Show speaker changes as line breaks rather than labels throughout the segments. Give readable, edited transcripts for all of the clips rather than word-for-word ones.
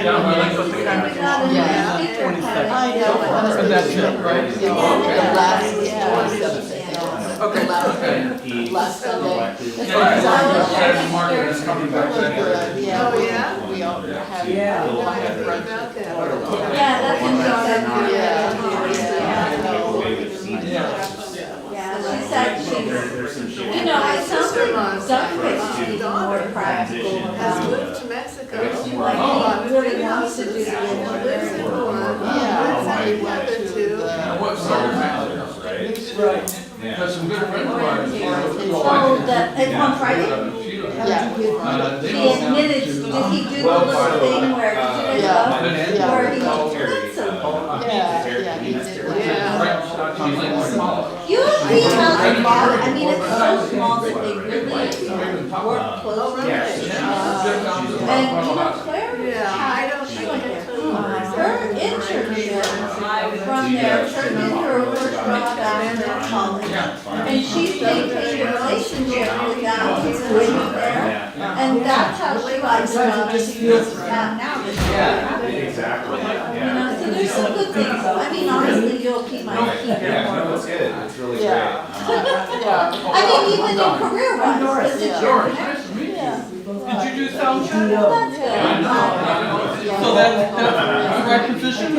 down by like the camera.
Yeah.
22nd.
I know.
And that's it, right?
The last, 27th.
Okay.
Last Sunday.
Saturday market is coming back.
Yeah.
Oh, yeah?
We all have.
Yeah.
Yeah, that's interesting. Yeah, she said she's, you know, it sounds like Duncan more practical
Has
about,
moved to Mexico.
like, he really wants to do
Lives in
the
one,
Yeah.
lives in the other two.
What sort of right? Because some good friends of ours.
Oh, it's on Friday?
Yeah.
He admitted, did he do the little thing where, where he, that's a,
Yeah, he did.
you see how they bother, I mean, it's so small that they really work closely. And you know, Claire,
Yeah, I don't think that's
her internship from there turned into her first job after college. And she's maintained a relationship with that woman there. And that's how she likes the job that she is at now.
Exactly.
You know, so there's some good things. I mean, honestly, you'll keep my keep
Yeah, no,
your
it's good. It's really
Yeah.
I mean, even in career-wise, because it's your
Nice to meet you.
yeah.
Did you do sound check?
That's good.
So that's the right position?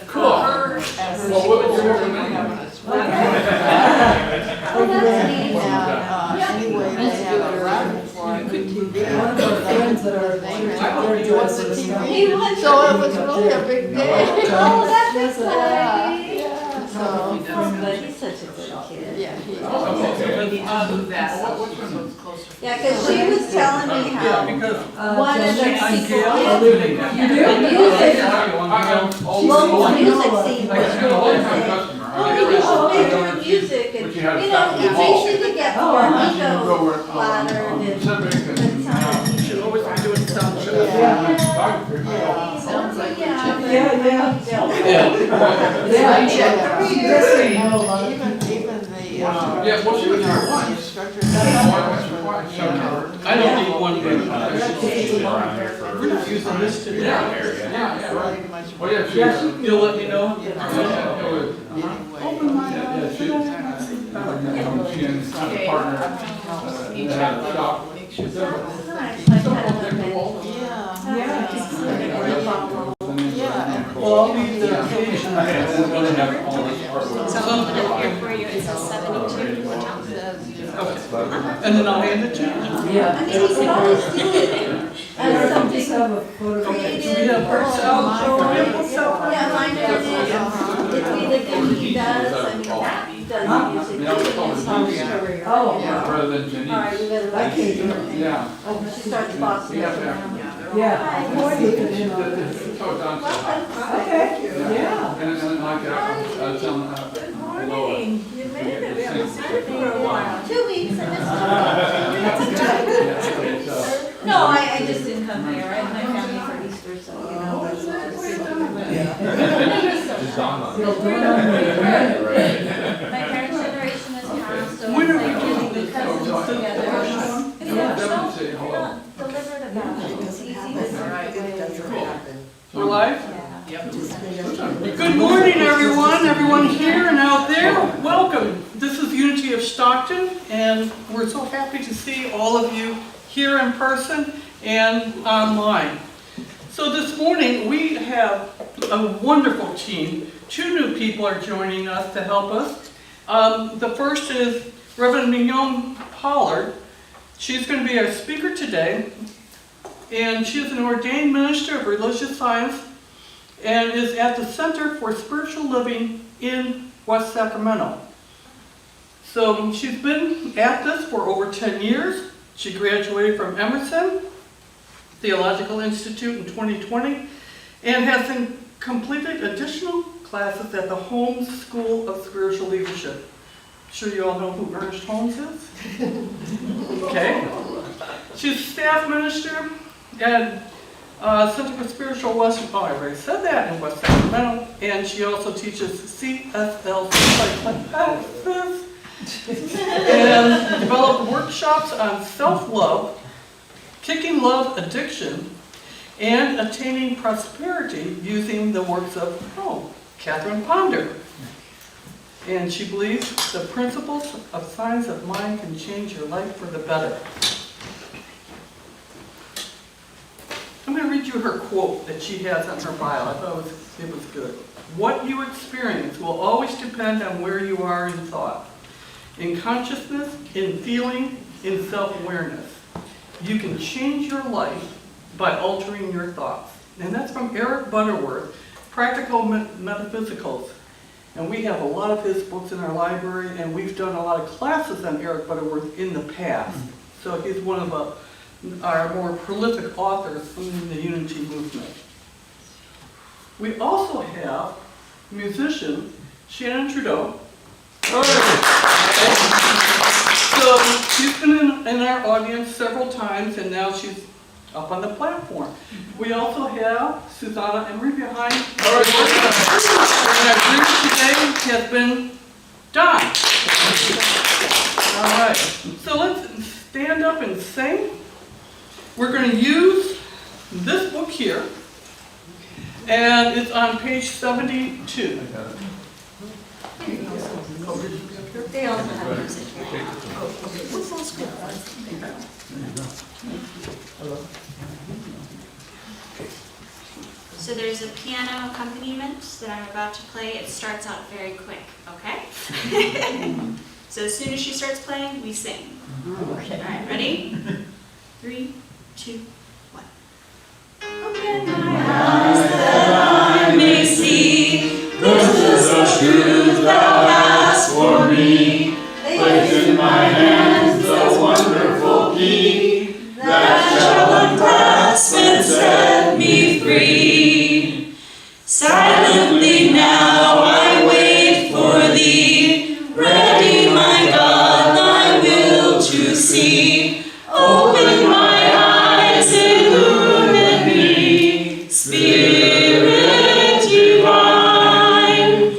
Cool. Well, what was your recommendation?
Oh, that's neat.
Anyway, they have a raffle for TV. One of our friends that are there was the TV. So it was really a big day.
Oh, that's exciting.
Yeah. So,
But he's such a good kid.
yeah, he.
Yeah, because she was telling me
Yeah,
how
because
one of the
I'm
people,
Gail.
the local music scene was really saying, oh, you should major in music, and, you know, it's easy to get more ego flattered and sometimes you should always be doing something.
Sounds like
Yeah.
Even the,
Yeah, well, she was here once.
instructor.
I don't need one good.
Around here for.
We're not using this today. Yeah, right.
Pretty much.
Well, yeah, you'll let me know? Open my eyes. She and a partner had a shop.
Well, I'll be the occasion.
It's a 72.
And then I'll hand it to you.
I mean, he could always do it as something creative, personal, yeah, mine is, it'd be the thing he does, I mean, that doesn't music.
Oh,
Rather than Jenny.
All right, we better let you do her thing.
Yeah.
Oh, she starts bossing us around.
yeah.
Okay.
Yeah.
And then like that, I was telling her.
Good morning. You made it. We haven't seen you for a while. 2 weeks, No, I just didn't come here. I had my family for Easter, so, you know, that's just my parents' generation is past, so it's like getting the cousins together. It's not deliberate about it. It's easy to
We're live?
Yeah.
Good morning, everyone here and out there. Welcome. This is Unity of Stockton, and we're so happy to see all of you here in person and online. So this morning we have a wonderful team. 2 new people are joining us to help us. The first is Reverend Mignonne Pollard. She's going to be our speaker today, and she is an ordained minister of religious science and is at the Center for Spiritual Living in West Sacramento. So she's been at this for over 10 years. She graduated from Emerson Theological Institute in 2020 and has completed additional classes at the Holmes School of Spiritual Leadership. I'm sure you all know who Ernest Holmes is. Okay. She's staff minister at Center for Spiritual West, oh, I already said that, in West Sacramento, and she also teaches CSL classes and developed workshops on self-love, kicking love addiction, and Attaining Prosperity Using the Works of Catherine Ponder. And she believes the principles of science of mind can change your life for the better. I'm going to read you her quote that she has on her bio. I thought it was good. What you experience will always depend on where you are in thought, in consciousness, in feeling, in self-awareness. You can change your life by altering your thoughts. And that's from Eric Butterworth, Practical Metaphysicals. And we have a lot of his books in our library, and we've done a lot of classes on Eric Butterworth in the past. So he's one of our more prolific authors in the Unity movement. We also have musician Shannon Trudeau. So she's been in our audience several times, and now she's up on the platform. We also have Susanna Emery behind. And our group today has been Don. All right, so let's stand up and sing. We're going to use this book here, and it's on page 72.
They also have music here. So there's a piano accompaniment that I'm about to play. It starts out very quick, okay? So as soon as she starts playing, we sing. All right, ready? 3, 2, 1. Open my eyes that I may see riches of truth thou hast for me. Place in my hands the wonderful key that shall unclasp and set me free. Silently now I wait for thee, ready, my God, thy will to see. Open my eyes, illumine me, Spirit divine.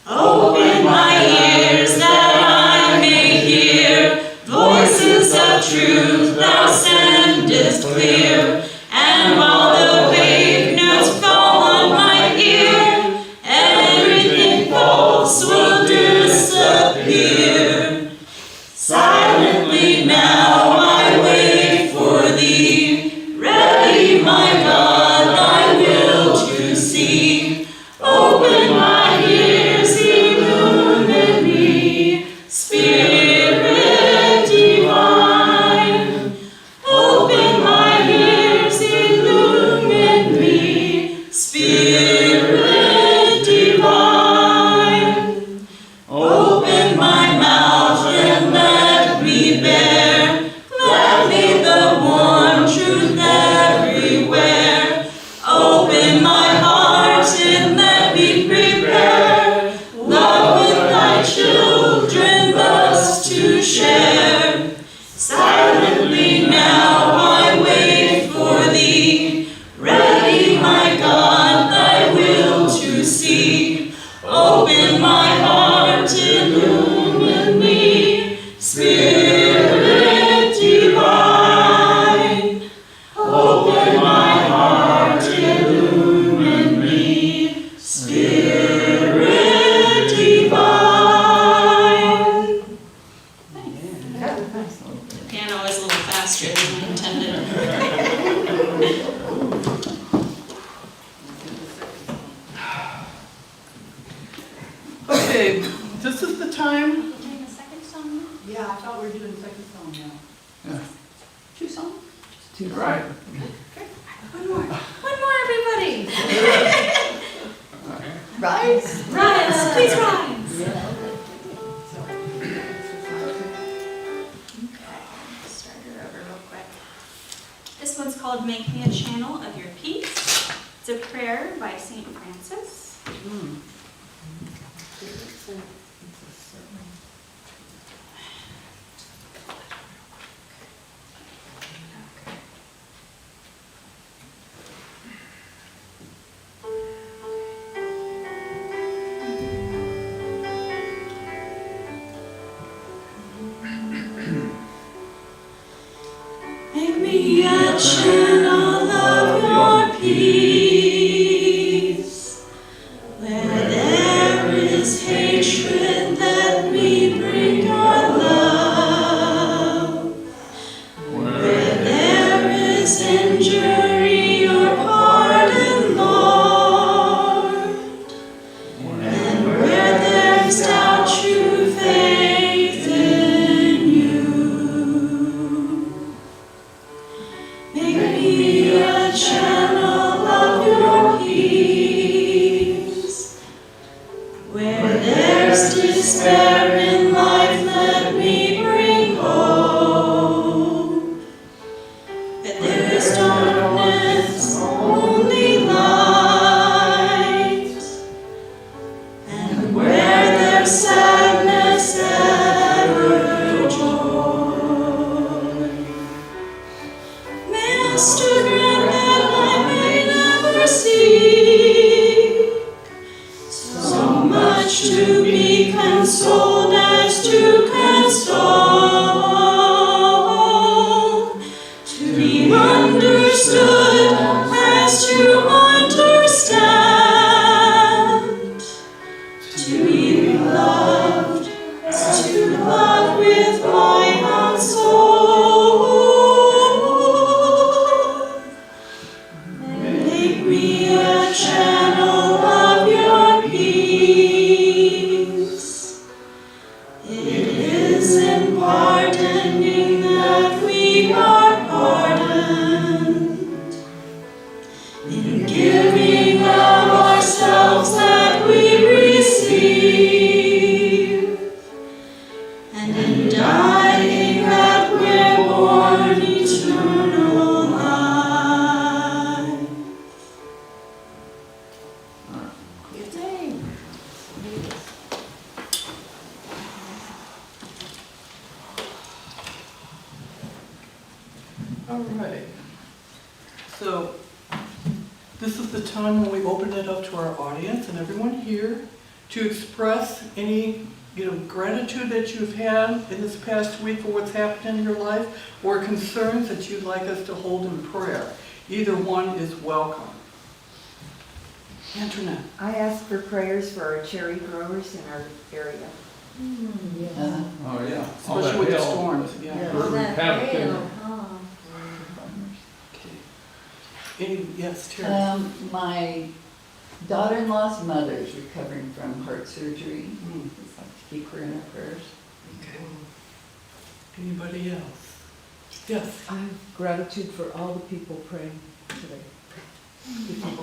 Open my ears that I may hear voices of truth thou sendest clear. And while the wave notes fall on my ear, everything false will disappear. Silently now I wait for thee, ready, my God, thy will to see. Open my ears, illumine me, Spirit divine. Open my ears, illumine me, Spirit divine. Open my mouth and let me bear gladly the warm truth everywhere. Open my heart and let me prepare love with thy children thus to share. Silently now I wait for thee, ready, my God, thy will to see. Open my heart, illumine me, Spirit divine. Open my heart, illumine me, Spirit divine. The piano is a little faster than I intended.
Okay, this is the time.
Doing a second song now?
Yeah, I thought we were doing second song now.
2 songs?
Right.
One more, everybody.
Rise.
Rise, please rise. Okay, start it over real quick. This one's called Make Me a Channel of Your Peace. It's a prayer by St. Francis. Make me a channel of your understood as to understand, to be loved as to love with mind and soul. Make me a channel of your peace. It is in pardoning that we are pardoned, in giving of ourselves that we receive, and in dying that we're born eternal life.
All right. So, this is the time when we open it up to our audience and everyone here to express any, gratitude that you've had in this past week for what's happened in your life, or concerns that you'd like us to hold in prayer. Either one is welcome. Antoinette.
I ask for prayers for our cherry growers in our area.
Oh, yeah. All
Especially
that
with the
hail.
storms, yeah.
Yeah.
We're habiting.
Okay. Yes, Terry.
My daughter-in-law's mother is recovering from heart surgery.
Mm.
Just like to keep her in our prayers.
Okay. Anybody else? Yes.
I have gratitude for all the people praying today.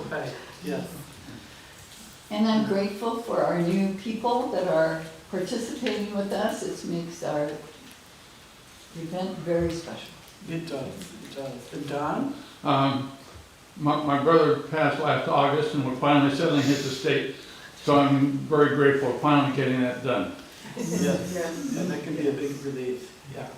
Okay, yes.
And I'm grateful for our new people that are participating with us. It makes our event very special.
It does, it does. And Don?
My brother passed last August and we're finally settling his estate. So I'm very grateful for finally getting that done.
Yes. And that can be a big relief, yeah.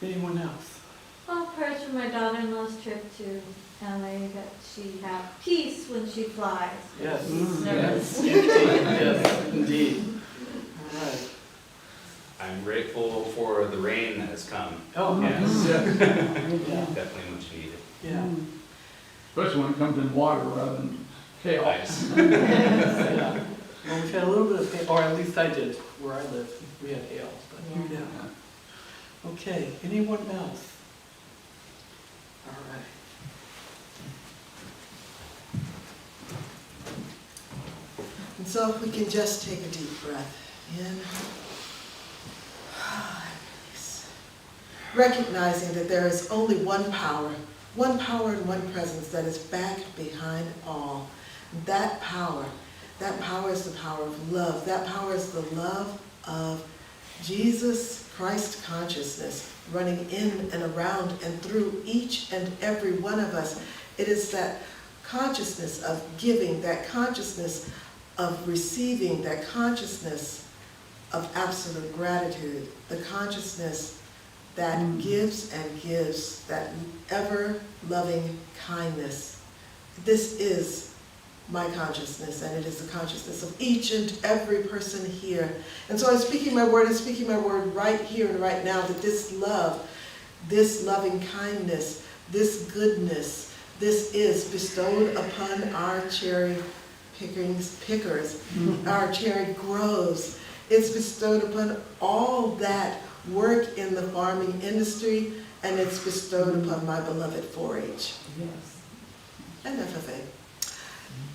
Anyone else?
Well, prayers for my daughter-in-law's trip to LA, that she have peace when she flies.
Yes.
Yes.
Yes, indeed. All right.
I'm grateful for the rain that has come.
Oh,
Yes.
yeah.
Definitely much needed.
Yeah.
Especially when it comes in water rather than hail.
Ice.
Yeah. Well, we've had a little bit of hail, or at least I did, where I live. We had hail, but yeah. Okay, anyone else? All right.
And so if we can just take a deep breath in. Release. Recognizing that there is only one power and one presence that is back behind all. That power is the power of love. That power is the love of Jesus Christ consciousness running in and around and through each and every one of us. It is that consciousness of giving, that consciousness of receiving, that consciousness of absolute gratitude, the consciousness that gives and gives, that ever-loving kindness. This is my consciousness, and it is the consciousness of each and every person here. And so I'm speaking my word right here and right now, that this love, this loving kindness, this goodness, this is bestowed upon our cherry pickers, our cherry groves. It's bestowed upon all that work in the farming industry, and it's bestowed upon my beloved 4-H.
Yes.
And FFA.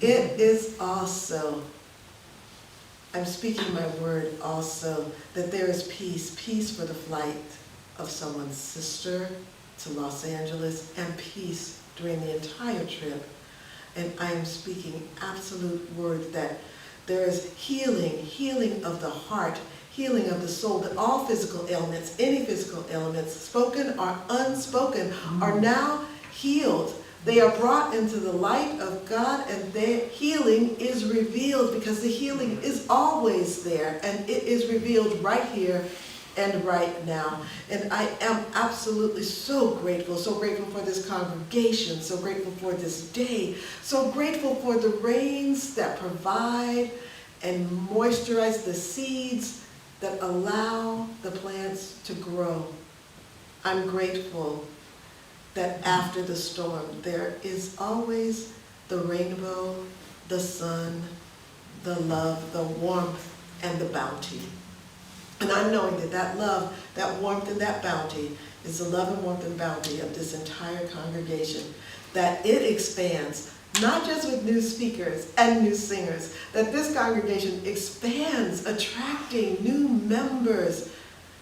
It is also, I'm speaking my word also, that there is peace for the flight of someone's sister to Los Angeles, and peace during the entire trip. And I am speaking absolute word that there is healing of the heart, healing of the soul, that all physical ailments, any physical ailments, spoken or unspoken, are now healed. They are brought into the light of God, and their healing is revealed, because the healing is always there, and it is revealed right here and right now. And I am absolutely so grateful for this congregation, so grateful for this day, so grateful for the rains that provide and moisturize the seeds that allow the plants to grow. I'm grateful that after the storm, there is always the rainbow, the sun, the love, the warmth, and the bounty. And I'm knowing that that love, that warmth, and that bounty is the love and warmth and bounty of this entire congregation, that it expands, not just with new speakers and new singers, that this congregation expands, attracting new members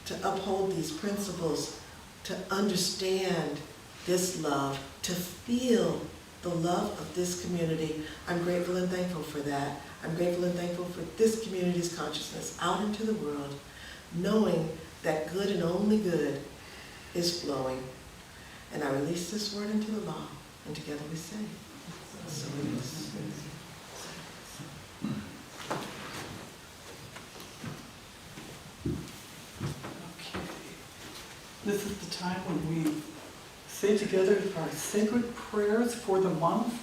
to uphold these principles, to understand this love, to feel the love of this community. I'm grateful and thankful for that. I'm grateful and thankful for this community's consciousness out into the world, knowing that good and only good is flowing. And I release this word into the law, and together we say, so it is.
Okay. This is the time when we say together our sacred prayers for the month.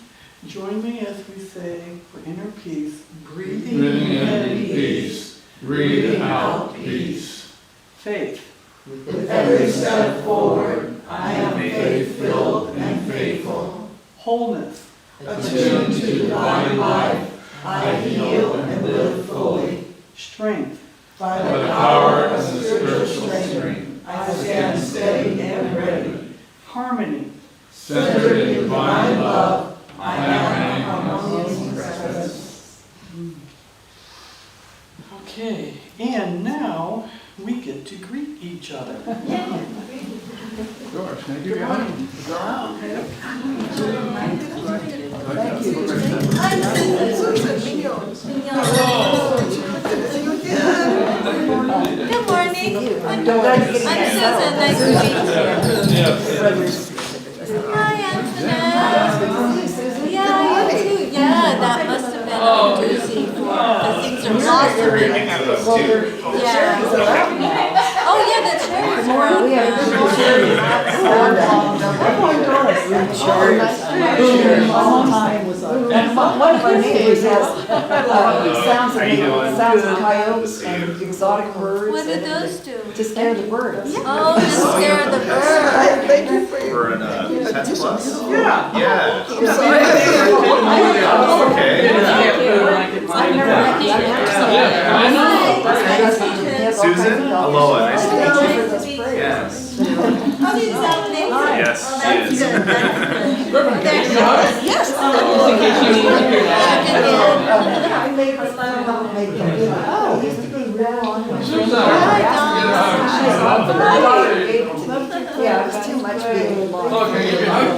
Join me as we say, for inner peace, breathing in peace, breathing out peace. Faith.
With every step forward, I am faith-filled and faithful.
Wholeness.
Attuned to divine life, I heal and live fully.
Strength.
By the power of spiritual strength, I stand steady and ready.
Harmony.
Centered in divine love, I am harmonious presence.
Okay, and now we get to greet each other.
George, can I give you a hug?
Thank you.
Susan, Mignonne.
Good morning. I'm
I'm
Susan, nice to meet you. Hi, Antoinette. Yeah, I am too. Yeah, that must have been a doozy because things are blossoming. Yeah. Oh, yeah, the chairs are out
One of our neighbors has sounds of coyotes and exotic birds.
What did those do?
To scare the birds.
Oh, to scare the birds.
Thank you for your
We're in a 10 plus?
Yeah.
Yeah.
Oh,
Okay.
I've never met you.
Susan, aloha, nice to meet you.
Nice to meet you.
Yes.
Oh, she's out there.
Yes, she is.
Yes.
I made this oh, it used to be real on. Yeah, it was too much being alone.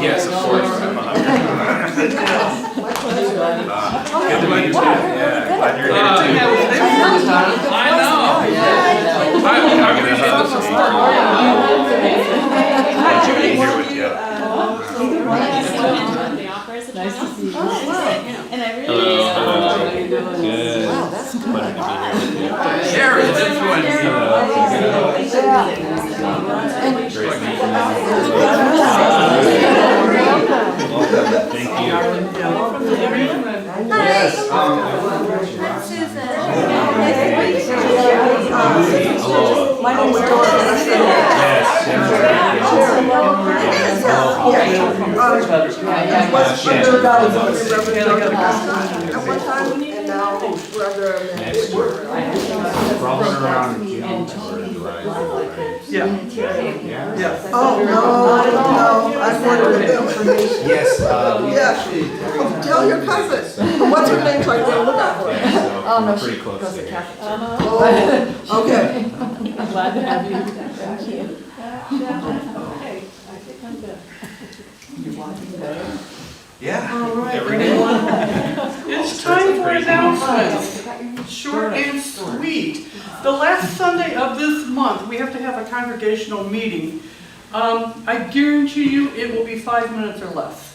Yes, of course. I'm good to meet you. Yeah, glad you're here too.
I know. I appreciate the support.
Glad you're here with you.
Nice to see you.
And I really
Hello.
Hello.
Good.
Wow, that's good.
Pleasure to be here with you.
Sharon, this one.
Great meeting you. Thank you.
Yes. I'm Susan. Nice to meet you.
Hello.
My name is Doris.
Yes.
At one time, and now we're under
Next year. Crawling around in June.
Yeah.
Yeah.
Yes.
Oh, no, I'm one of them.
Yes,
Yeah. Tell your cousin. What's her name so I can look out for her?
Oh, no,
pretty
she
close
goes to
there.
Catholic.
Oh, okay.
I'm glad to have you. Thank you.
Yeah.
All right,
Every day.
everyone. It's time for announcements. Short and sweet. The last Sunday of this month, we have to have a congregational meeting. I guarantee you it will be 5 minutes or less.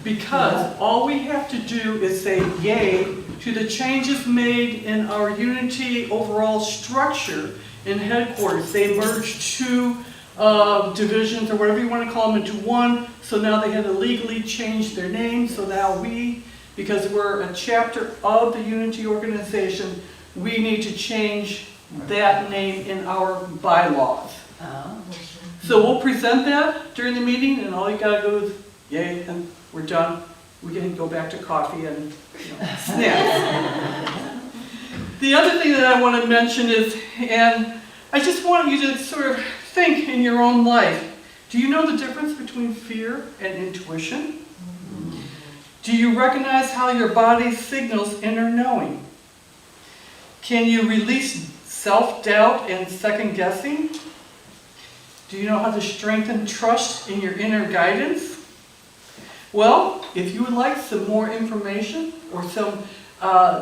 Because all we have to do is say yay to the changes made in our Unity overall structure in headquarters. They merged two divisions, or whatever you want to call them, into one. So now they had to legally change their name. So now we, because we're a chapter of the Unity organization, we need to change that name in our bylaws. So we'll present that during the meeting, and all you gotta go is yay, and we're done. We can go back to coffee and snacks. The other thing that I want to mention is, and I just want you to sort of think in your own life, do you know the difference between fear and intuition? Do you recognize how your body signals inner knowing? Can you release self-doubt and second-guessing? Do you know how to strengthen trust in your inner guidance? Well, if you would like some more information or some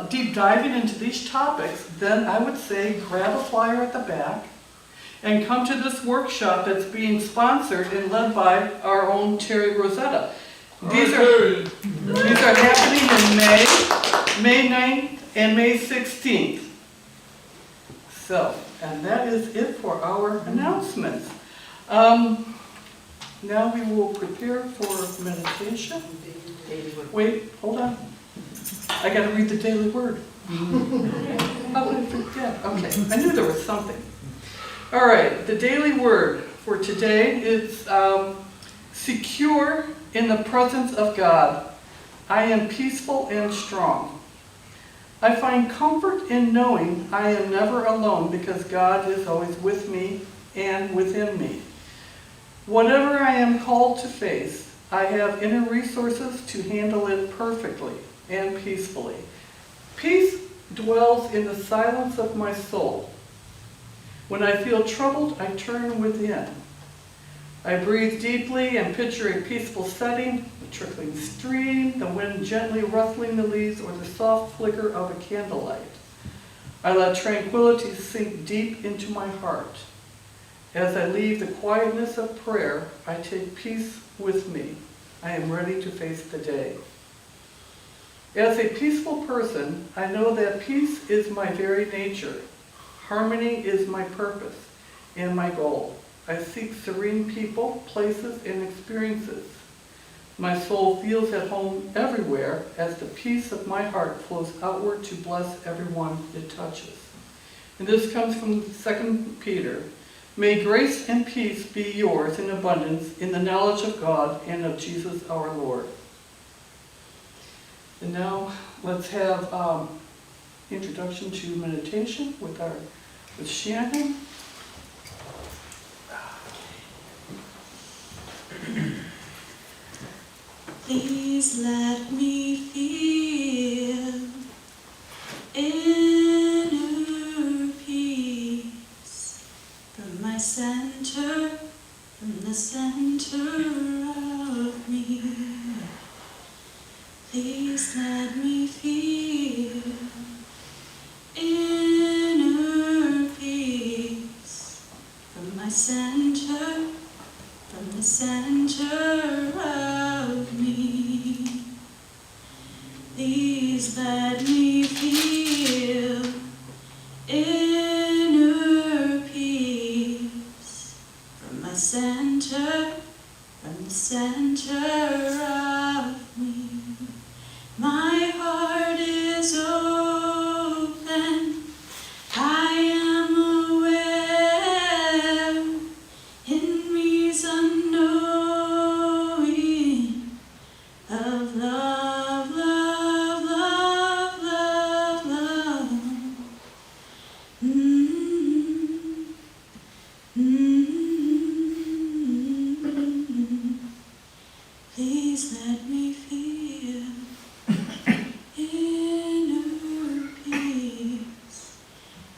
deep diving into these topics, then I would say grab a flyer at the back and come to this workshop that's being sponsored and led by our own Terry Rosetta. These are happening in May 9th and May 16th. So, and that is it for our announcements. Now we will prepare for meditation. Wait, hold on. I gotta read the daily word. How could I forget? Okay, I knew there was something. All right, the daily word for today is secure in the presence of God. I am peaceful and strong. I find comfort in knowing I am never alone because God is always with me and within me. Whatever I am called to face, I have inner resources to handle it perfectly and peacefully. Peace dwells in the silence of my soul. When I feel troubled, I turn within. I breathe deeply and picture a peaceful setting, a trickling stream, the wind gently rustling the leaves, or the soft flicker of a candlelight. I let tranquility sink deep into my heart. As I leave the quietness of prayer, I take peace with me. I am ready to face the day. As a peaceful person, I know that peace is my very nature. Harmony is my purpose and my goal. I seek serene people, places, and experiences. My soul feels at home everywhere as the peace of my heart flows outward to bless everyone it touches. And this comes from 2 Peter. May grace and peace be yours in abundance in the knowledge of God and of Jesus our Lord. And now let's have introduction to meditation with Shannon.
Please let me feel inner peace from my center, from the center of me. Please let me feel inner peace from my center, from the center of me. Please let me feel inner peace from my center, from the center of me. My heart is open, I am aware, in me's unknowing of love, love, love, love, love. Please let me feel inner peace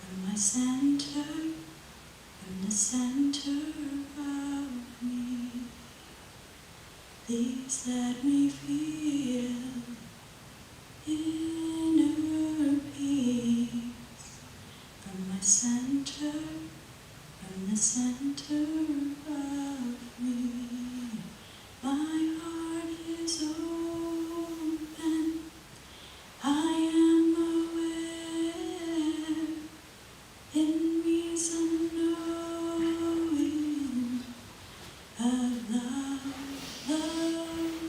from my center, from the center of me. Please let me feel inner peace from my center, from the center of me. My heart is open, I am aware, in me's unknowing of love, love,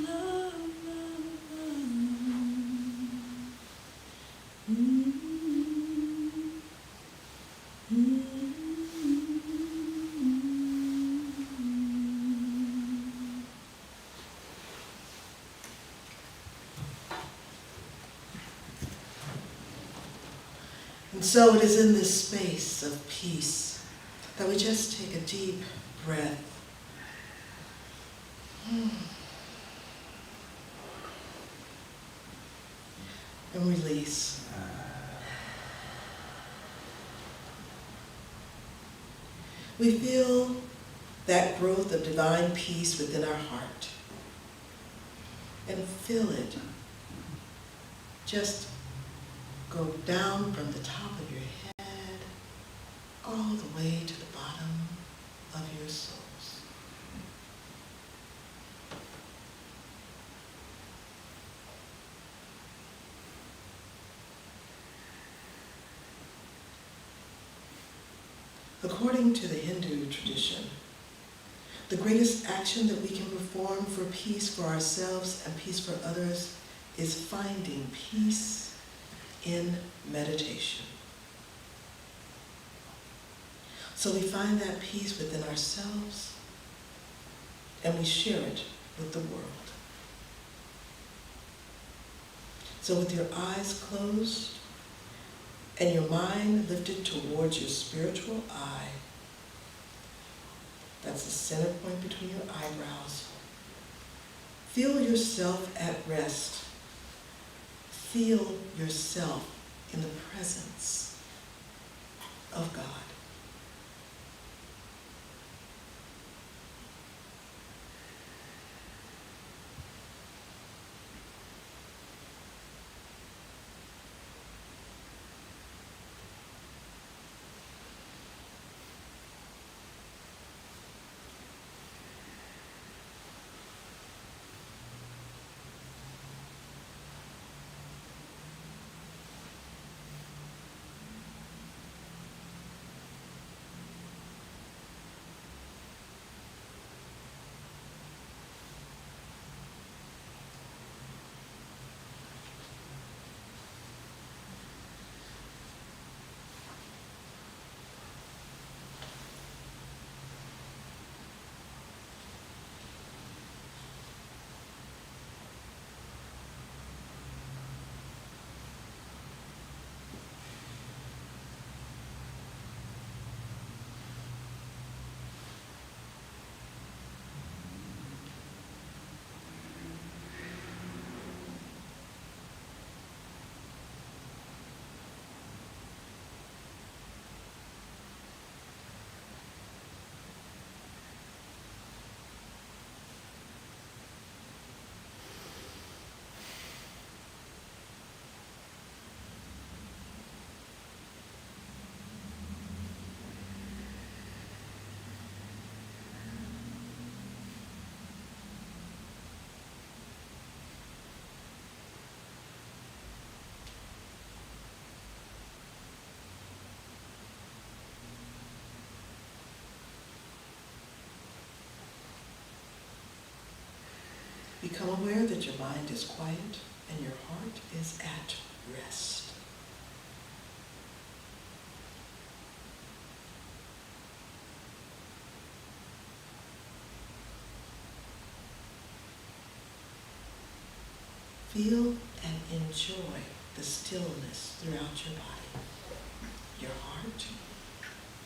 love, love, love.
And so it is in this space of peace that we just take a deep breath. And release. We feel that growth of divine peace within our heart. And feel it just go down from the top of your head all the way to the bottom of your souls. According to the Hindu tradition, the greatest action that we can perform for peace for ourselves and peace for others is finding peace in meditation. So we find that peace within ourselves and we share it with the world. So with your eyes closed and your mind lifted towards your spiritual eye, that's the center point between your eyebrows, feel yourself at rest. Feel yourself in the presence of God. Become aware that your mind is quiet and your heart is at rest. Feel and enjoy the stillness throughout your body, your heart,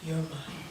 your mind.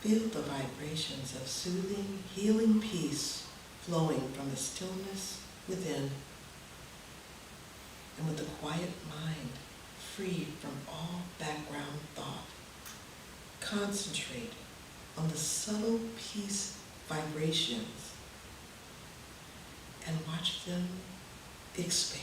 Feel the vibrations of soothing, healing peace flowing from the stillness within, and with a quiet mind, free from all background thought. Concentrate on the subtle peace vibrations and watch them expand.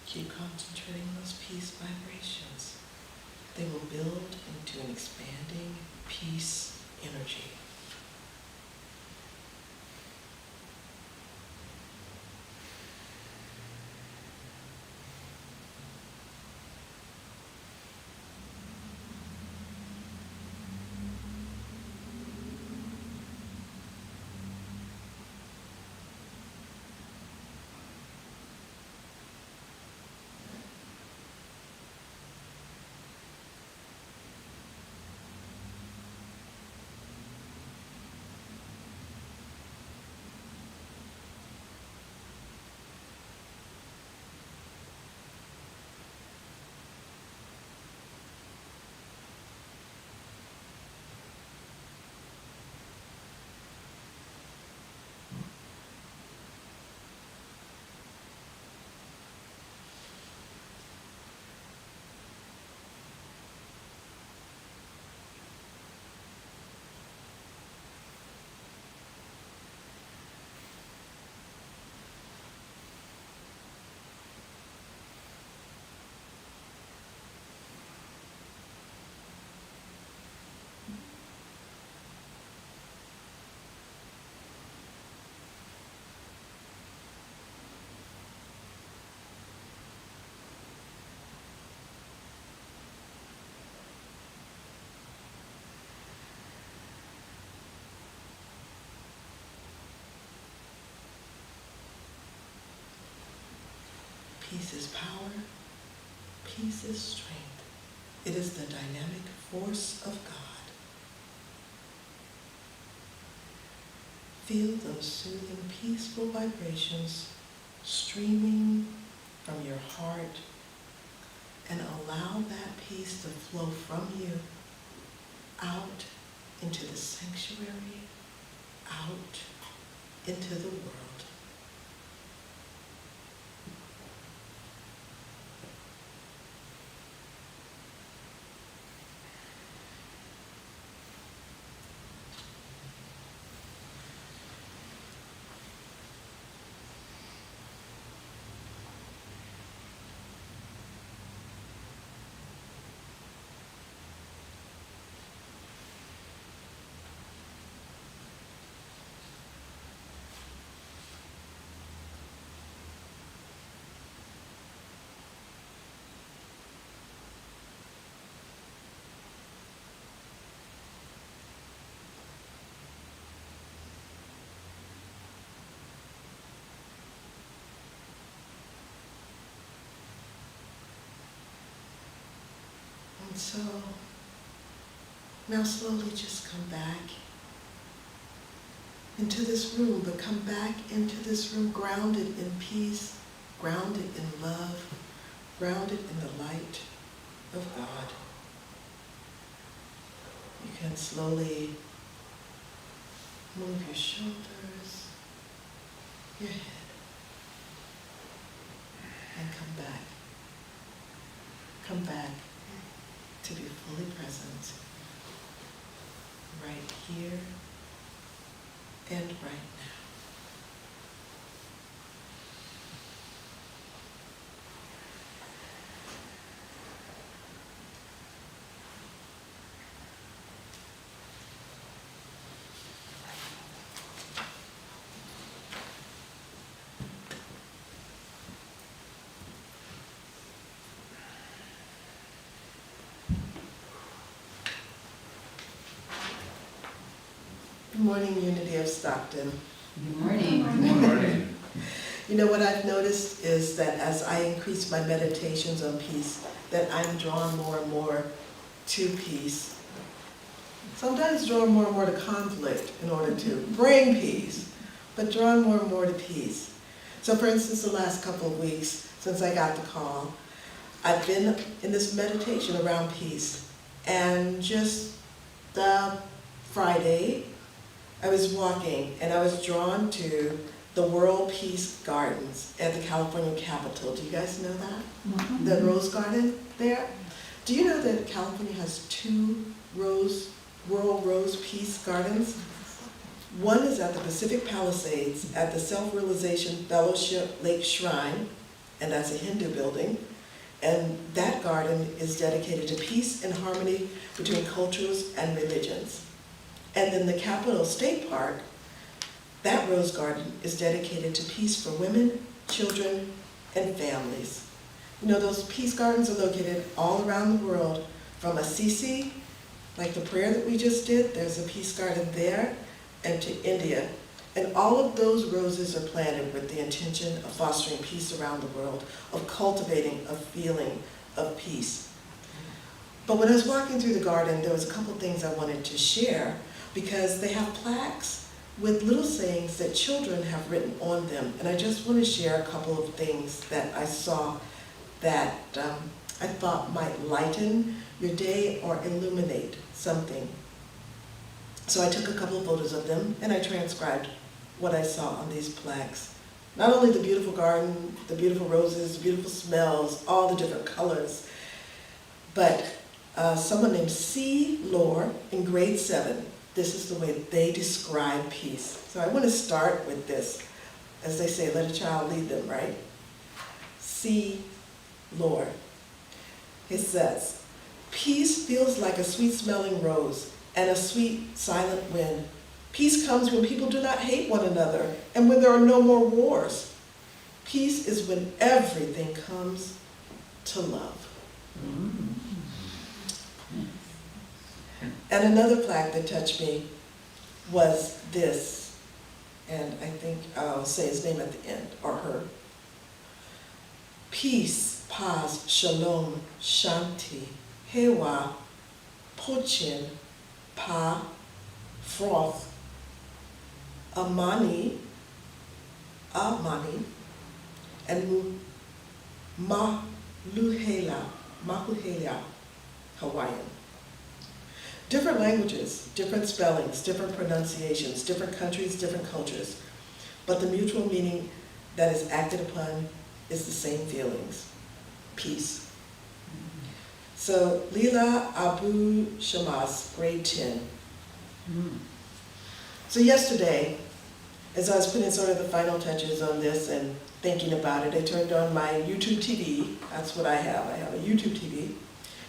Keep concentrating on those peace vibrations. They will build into an expanding peace energy. Peace is power, peace is strength. It is the dynamic force of God. Feel those soothing, peaceful vibrations streaming from your heart, and allow that peace to flow from you out into the sanctuary, out into the world. And so Now slowly just come back into this room, but come back into this room grounded in peace, grounded in love, grounded in the light of God. You can slowly move your shoulders, your head, and come back. Come back to be fully present right here and right now. Good morning, Unity of Stockton.
Good morning.
Good morning.
You know what I've noticed is that as I increase my meditations on peace, that I'm drawn more and more to peace. Sometimes drawn more and more to conflict in order to bring peace, but drawn more and more to peace. So for instance, the last couple of weeks since I got the call, I've been in this meditation around peace. And just Friday, I was walking and I was drawn to the World Peace Gardens at the California Capitol. Do you guys know that?
Mhm.
The Rose Garden there? Do you know that California has 2 World Rose Peace Gardens? One is at the Pacific Palisades at the Self-Realization Fellowship Lake Shrine, and that's a Hindu building. And that garden is dedicated to peace and harmony between cultures and religions. And then the Capitol State Park, that rose garden is dedicated to peace for women, children, and families. You know, those peace gardens are located all around the world, from Assisi, like the prayer that we just did, there's a peace garden there, and to India. And all of those roses are planted with the intention of fostering peace around the world, of cultivating a feeling of peace. But when I was walking through the garden, there was a couple things I wanted to share, because they have plaques with little sayings that children have written on them. And I just want to share a couple of things that I saw that I thought might lighten your day or illuminate something. So I took a couple of photos of them and I transcribed what I saw on these plaques. Not only the beautiful garden, the beautiful roses, the beautiful smells, all the different colors, but someone named C. Lore in grade 7, this is the way they describe peace. So I want to start with this. As they say, let a child lead them, right? C. Lore. It says, peace feels like a sweet-smelling rose and a sweet, silent wind. Peace comes when people do not hate one another and when there are no more wars. Peace is when everything comes to love. And another plaque that touched me was this, and I think I'll say his name at the end, or her. Peace, paz, shalom, shanti, hewa, pochin, pa, froth, amani, and mahuhela, Hawaiian. Different languages, different spellings, different pronunciations, different countries, different cultures, but the mutual meaning that is acted upon is the same feelings, peace. So Lila Abu Shamas, grade 10. So yesterday, as I was putting sort of the final touches on this and thinking about it, I turned on my YouTube TV. That's what I have a YouTube TV.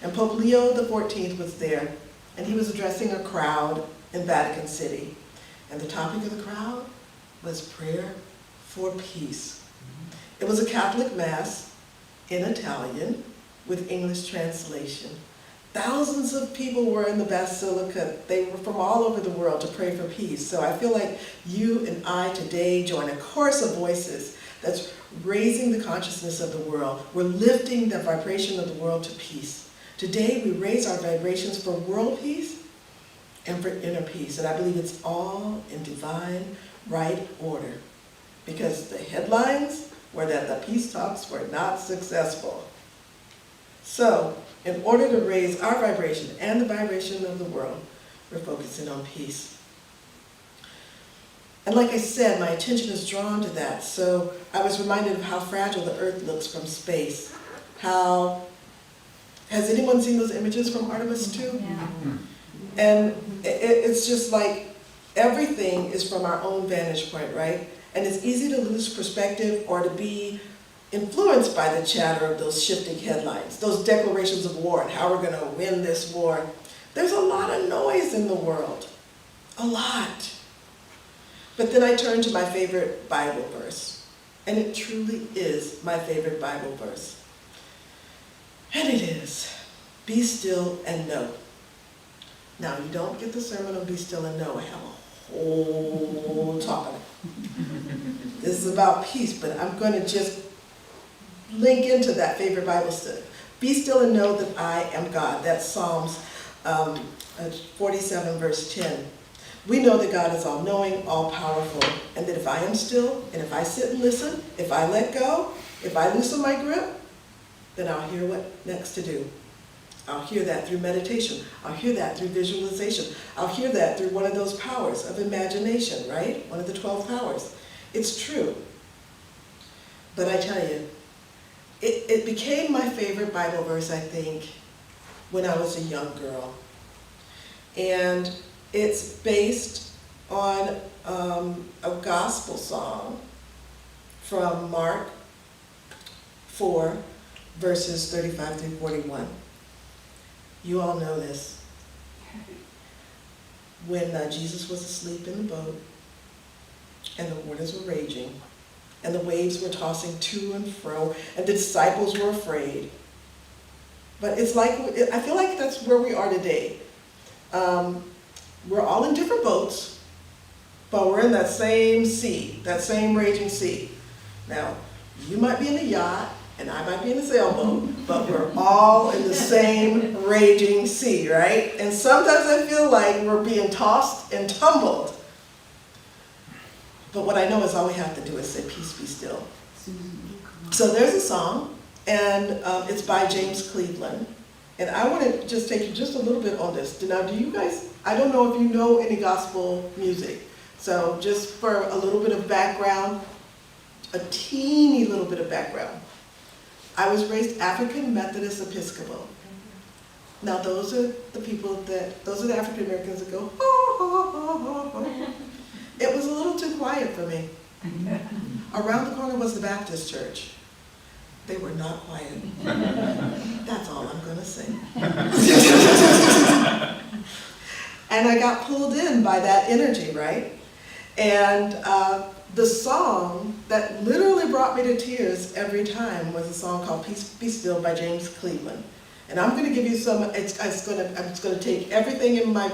And Pope Leo XIV was there, and he was addressing a crowd in Vatican City. And the topic of the crowd was prayer for peace. It was a Catholic Mass in Italian with English translation. Thousands of people were in the Basilica. They were from all over the world to pray for peace. So I feel like you and I today join a chorus of voices that's raising the consciousness of the world. We're lifting the vibration of the world to peace. Today we raise our vibrations for world peace and for inner peace. And I believe it's all in divine right order, because the headlines were that the peace talks were not successful. So, in order to raise our vibration and the vibration of the world, we're focusing on peace. And like I said, my attention is drawn to that. So I was reminded of how fragile the earth looks from space. Has anyone seen those images from Artemis 2?
Yeah.
And it's just like everything is from our own vantage point, right? And it's easy to lose perspective or to be influenced by the chatter of those shifting headlines, those declarations of war and how we're going to win this war. There's a lot of noise in the world, a lot. But then I turned to my favorite Bible verse, and it truly is my favorite Bible verse. And it is, "Be still and know." Now, you don't get the sermon on "Be still and know." I have a whole talk on it. This is about peace, but I'm going to just link into that favorite Bible study. "Be still and know that I am God." That's Psalms 47, verse 10. We know that God is all-knowing, all-powerful, and that if I am still, and if I sit and listen, if I let go, if I loosen my grip, then I'll hear what next to do. I'll hear that through meditation. I'll hear that through visualization. I'll hear that through one of those powers of imagination, right? One of the 12 powers. It's true. But I tell you, it became my favorite Bible verse, I think, when I was a young girl. And it's based on a gospel song from Mark 4, verses 35 through 41. You all know this. When Jesus was asleep in the boat, and the waters were raging, and the waves were tossing to and fro, and the disciples were afraid. But it's like, I feel like that's where we are today. We're all in different boats, but we're in that same sea, that same raging sea. Now, you might be in a yacht, and I might be in a sailboat, but we're all in the same raging sea, right? And sometimes I feel like we're being tossed and tumbled. But what I know is all we have to do is say, "Peace, be still." So there's a song, and it's by James Cleveland. And I want to just take you just a little bit on this. Now, do you guys, I don't know if you know any gospel music. So just for a little bit of background, a teeny little bit of background. I was raised African Methodist Episcopal. Now those are the people those are the African Americans that go, "Oh, oh, oh, oh." It was a little too quiet for me. Around the corner was the Baptist church. They were not quiet. That's all I'm going to say. And I got pulled in by that energy, right? And the song that literally brought me to tears every time was a song called "Peace Be Still" by James Cleveland. And I'm going to give you some, I'm just going to take everything in my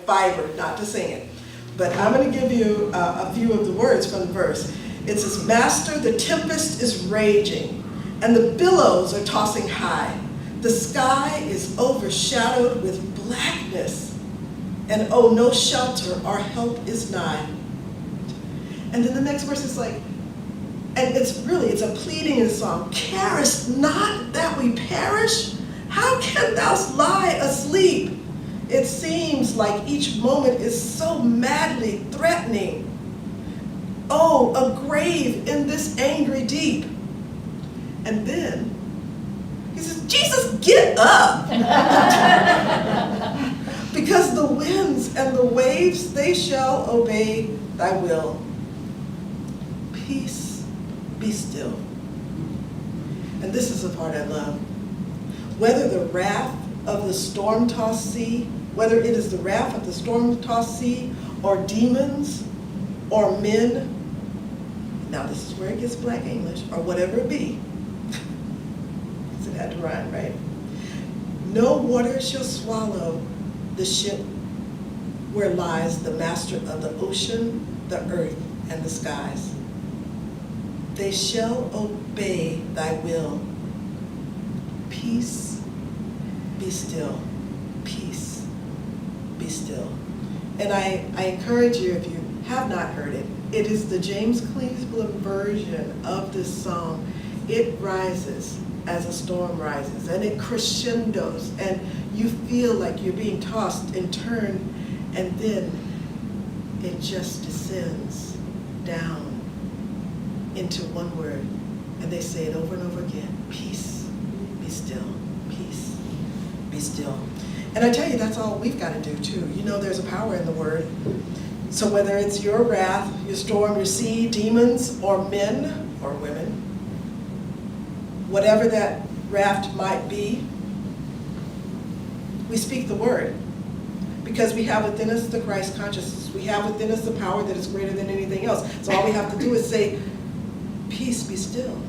fiber not to sing it. But I'm going to give you a few of the words from the verse. It says, "Master, the tempest is raging, and the billows are tossing high. The sky is overshadowed with blackness, and oh, no shelter or help is nigh." And then the next verse is like, and it's a pleading in the song. "Carest not that we perish? How can thou lie asleep? It seems like each moment is so madly threatening. Oh, a grave in this angry deep." And then he says, "Jesus, get up." "Because the winds and the waves, they shall obey thy will. Peace, be still." And this is the part I love. "Whether the wrath of the storm-tossed sea, whether it is the wrath of the storm-tossed sea, or demons, or men," now this is where it gets black English, "or whatever it be," because it had to rhyme, right? "No water shall swallow the ship where lies the master of the ocean, the earth, and the skies. They shall obey thy will. Peace, be still. Peace, be still. And I encourage you, if you have not heard it, it is the James Cleveland version of this song. It rises as a storm rises, and it crescendos, and you feel like you're being tossed and turned, and then it just descends down into one word, and they say it over and over again: peace, be still, peace, be still. And I tell you, that's all we've got to do too. You know, there's a power in the word. So whether it's your wrath, your storm, your sea, demons, or men or women, whatever that raft might be, we speak the word. Because we have within us the Christ consciousness. We have within us the power that is greater than anything else. So all we have to do is say, peace, be still.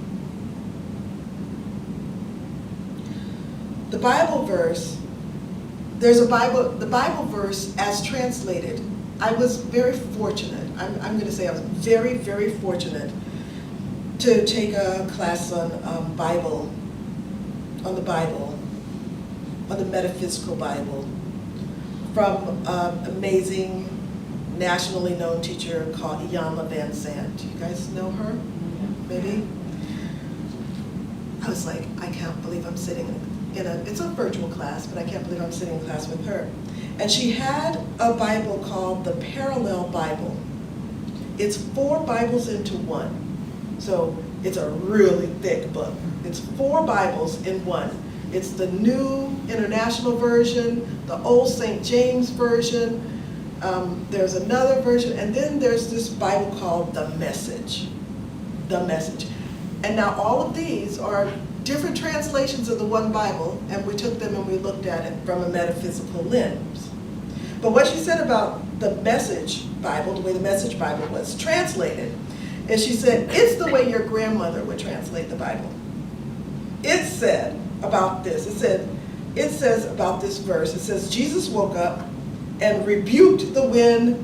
The Bible verse, the Bible verse as translated, I was very fortunate. I'm going to say I was very, very fortunate to take a class on the metaphysical Bible, from an amazing, nationally known teacher called Iyanla Van Sant. Do you guys know her? Maybe? I was like, I can't believe I'm sitting it's a virtual class, but I can't believe I'm sitting in class with her. And she had a Bible called the Parallel Bible. It's 4 Bibles into one. So it's a really thick book. It's 4 Bibles in one. It's the New International Version, the Old St. James Version, there's another version, and then there's this Bible called the Message. The Message. And now all of these are different translations of the one Bible, and we took them and we looked at it from a metaphysical lens. But what she said about the Message Bible, the way the Message Bible was translated, is she said, it's the way your grandmother would translate the Bible. It said about this, it says about this verse, it says, Jesus woke up and rebuked the wind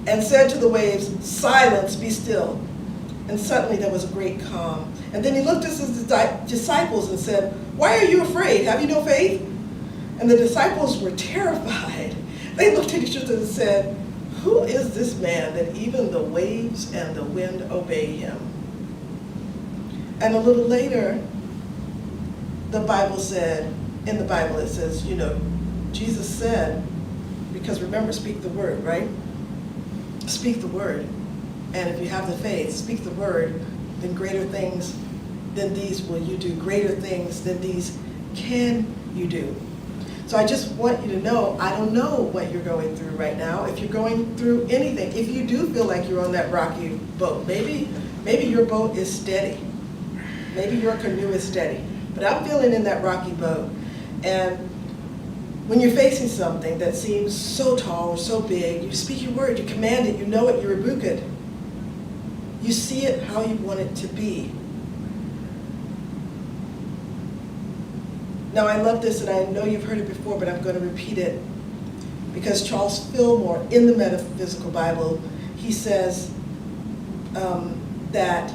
and said to the waves, silence, be still. And suddenly there was a great calm. And then he looked at his disciples and said, why are you afraid? Have you no faith? And the disciples were terrified. They looked at each other and said, who is this man that even the waves and the wind obey him? And a little later, the Bible said, in the Bible it says, you know, Jesus said, because remember, speak the word, right? Speak the word. And if you have the faith, speak the word, then greater things than these will you do. Greater things than these can you do. So I just want you to know, I don't know what you're going through right now. If you're going through anything, if you do feel like you're on that rocky boat, maybe your boat is steady. Maybe your canoe is steady. But I'm feeling in that rocky boat. And when you're facing something that seems so tall or so big, you speak your word, you command it, you know it, you rebuke it. You see it how you want it to be. Now I love this, and I know you've heard it before, but I'm going to repeat it. Because Charles Fillmore, in the Metaphysical Bible, he says that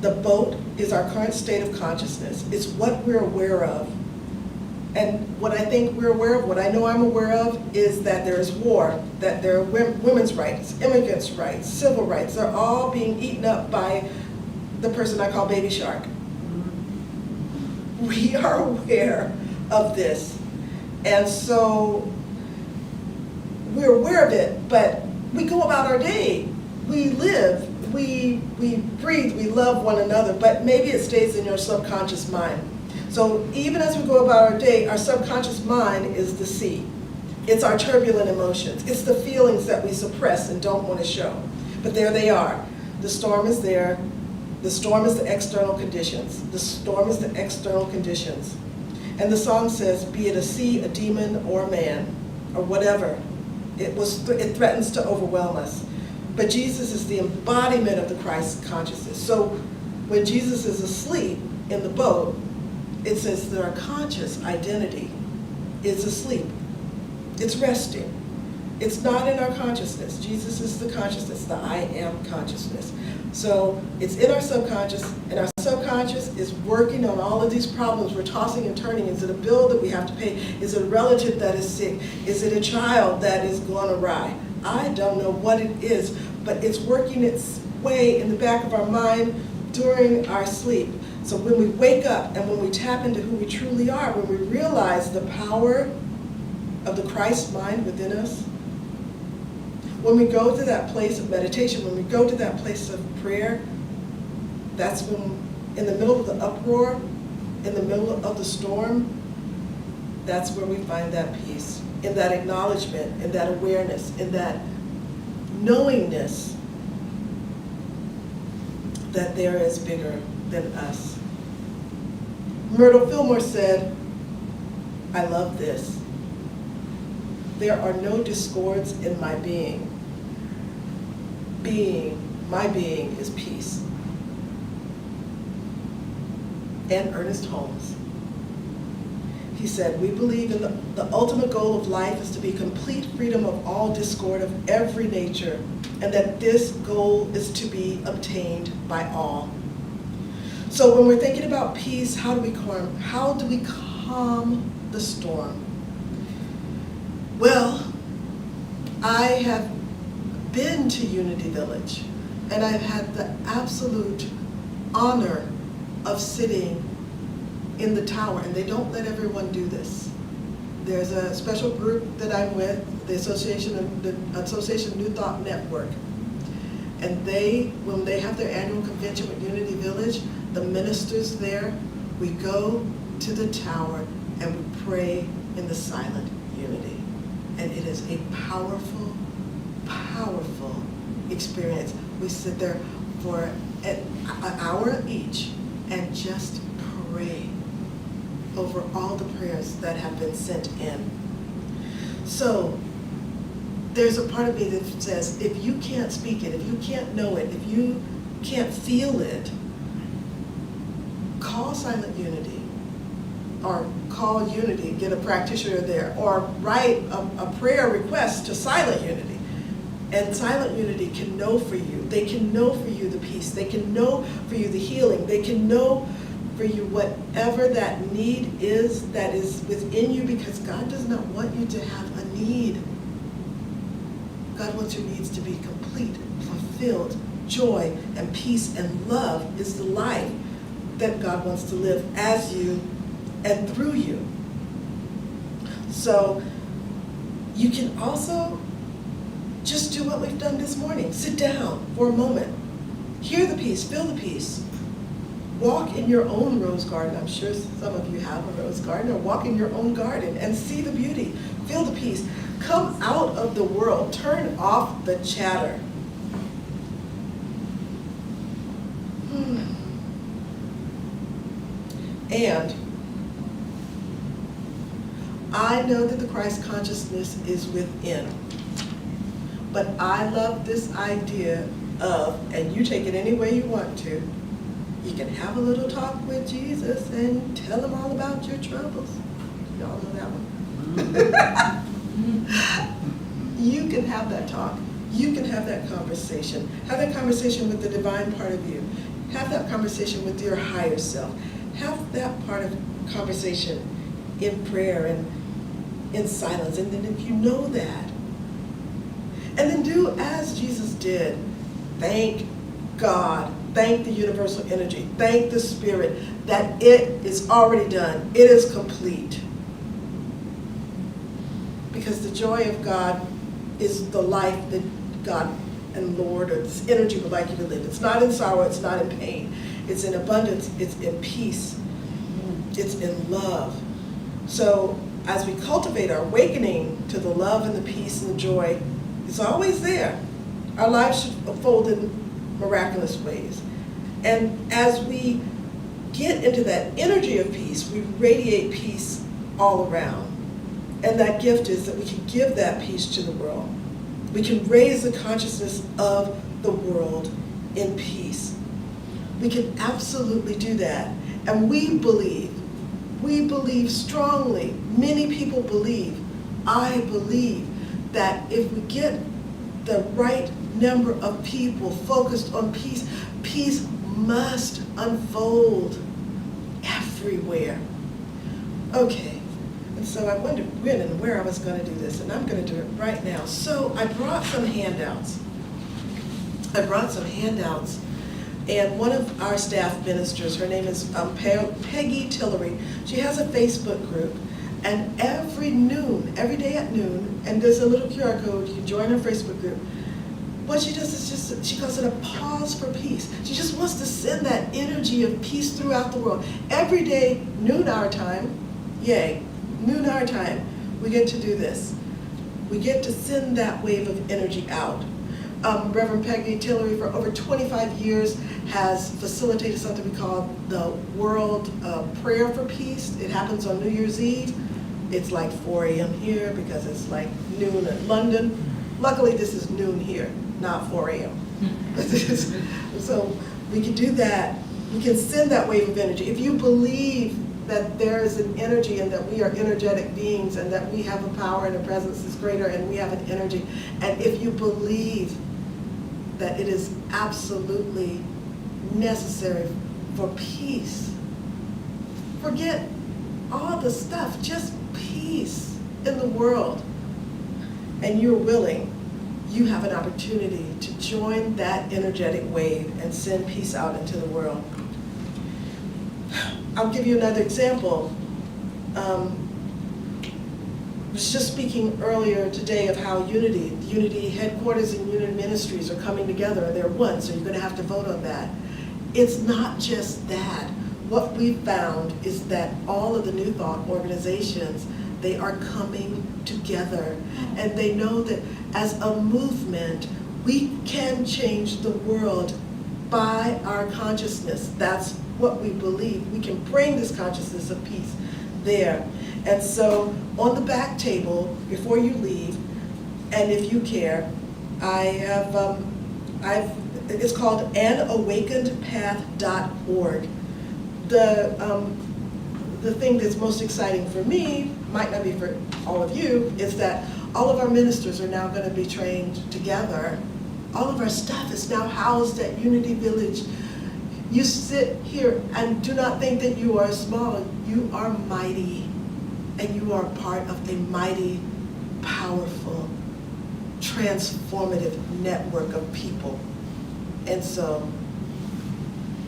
the boat is our current state of consciousness. It's what we're aware of. And what I think we're aware of, what I know I'm aware of, is that there is war, that there are women's rights, immigrants' rights, civil rights. They're all being eaten up by the person I call Baby Shark. We are aware of this. And so we're aware of it, but we go about our day. We live, we breathe, we love one another, but maybe it stays in your subconscious mind. So even as we go about our day, our subconscious mind is the sea. It's our turbulent emotions. It's the feelings that we suppress and don't want to show. But there they are. The storm is there. The storm is the external conditions. The storm is the external conditions. And the song says, be it a sea, a demon, or a man, or whatever, it threatens to overwhelm us. But Jesus is the embodiment of the Christ consciousness. So when Jesus is asleep in the boat, it says that our conscious identity is asleep. It's resting. It's not in our consciousness. Jesus is the consciousness, the I am consciousness. So it's in our subconscious, and our subconscious conscious is working on all of these problems. We're tossing and turning. Is it a bill that we have to pay? Is it a relative that is sick? Is it a child that is gone awry? I don't know what it is, but it's working its way in the back of our mind during our sleep. So when we wake up and when we tap into who we truly are, when we realize the power of the Christ mind within us, when we go to that place of meditation, when we go to that place of prayer, that's when, in the middle of the uproar, in the middle of the storm, that's where we find that peace, in that acknowledgement, in that awareness, in that knowingness that there is bigger than us. Myrtle Fillmore said, I love this. There are no discords in my being. My being is peace. And Ernest Holmes, he said, we believe in the ultimate goal of life is to be complete freedom of all discord of every nature, and that this goal is to be obtained by all. So when we're thinking about peace, how do we calm the storm? Well, I have been to Unity Village, and I've had the absolute honor of sitting in the tower, and they don't let everyone do this. There's a special group that I'm with, the Association New Thought Network, and when they have their annual convention with Unity Village, the ministers there, we go to the tower and we pray in the silent unity. And it is a powerful, powerful experience. We sit there for an hour each and just pray over all the prayers that have been sent in. So there's a part of me that says, if you can't speak it, if you can't know it, if you can't feel it, call Silent Unity, or call Unity, get a practitioner there, or write a prayer request to Silent Unity. And Silent Unity can know for you. They can know for you the peace. They can know for you the healing. They can know for you whatever that need is that is within you, because God does not want you to have a need. God wants your needs to be complete, fulfilled. Joy and peace and love is the life that God wants to live as you and through you. So you can also just do what we've done this morning. Sit down for a moment. Hear the peace, feel the peace. Walk in your own rose garden. I'm sure some of you have a rose garden, or walk in your own garden and see the beauty. Feel the peace. Come out of the world. Turn off the chatter. And I know that the Christ consciousness is within. But I love this idea of, and you take it any way you want to, you can have a little talk with Jesus and tell him all about your troubles. Y'all know that one? You can have that talk. You can have that conversation. Have that conversation with the divine part of you. Have that conversation with your higher self. Have that part of conversation in prayer and in silence. And then if you know that, and then do as Jesus did. Thank God. Thank the universal energy. Thank the Spirit that it is already done. It is complete. Because the joy of God is the life that God and Lord, or this energy, would like you to live. It's not in sorrow. It's not in pain. It's in abundance. It's in peace. It's in love. So as we cultivate our awakening to the love and the peace and the joy, it's always there. Our lives should unfold in miraculous ways. And as we get into that energy of peace, we radiate peace all around. And that gift is that we can give that peace to the world. We can raise the consciousness of the world in peace. We can absolutely do that. And we believe strongly, many people believe, I believe, that if we get the right number of people focused on peace, peace must unfold everywhere. Okay, and so I wondered when and where I was going to do this, and I'm going to do it right now. So I brought some handouts. And one of our staff ministers, her name is Peggy Tillery, she has a Facebook group, and every day at noon, and there's a little QR code, you can join her Facebook group. What she does is she calls it a pause for peace. She just wants to send that energy of peace throughout the world. Every day, noon our time, noon our time, we get to do this. We get to send that wave of energy out. Reverend Peggy Tillery, for over 25 years, has facilitated something we call the World Prayer for Peace. It happens on New Year's Eve. It's like 4 a.m. here because it's like noon in London. Luckily, this is noon here, not 4 a.m. So we can do that. We can send that wave of energy. If you believe that there is an energy and that we are energetic beings and that we have a power and a presence that's greater and we have an energy, and if you believe that it is absolutely necessary for peace, forget all the stuff, just peace in the world, and you're willing, you have an opportunity to join that energetic wave and send peace out into the world. I'll give you another example. I was just speaking earlier today of how Unity headquarters and Unity ministries are coming together, and they're one, so you're going to have to vote on that. It's not just that. What we found is that all of the New Thought organizations, they are coming together, and they know that as a movement, we can change the world by our consciousness. That's what we believe. We can bring this consciousness of peace there. And so on the back table, before you leave, and if you care, I have, it's called anawakenedpath.org. The thing that's most exciting for me, might not be for all of you, is that all of our ministers are now going to be trained together. All of our staff is now housed at Unity Village. You sit here and do not think that you are small. You are mighty, and you are part of a mighty, powerful, transformative network of people. And so,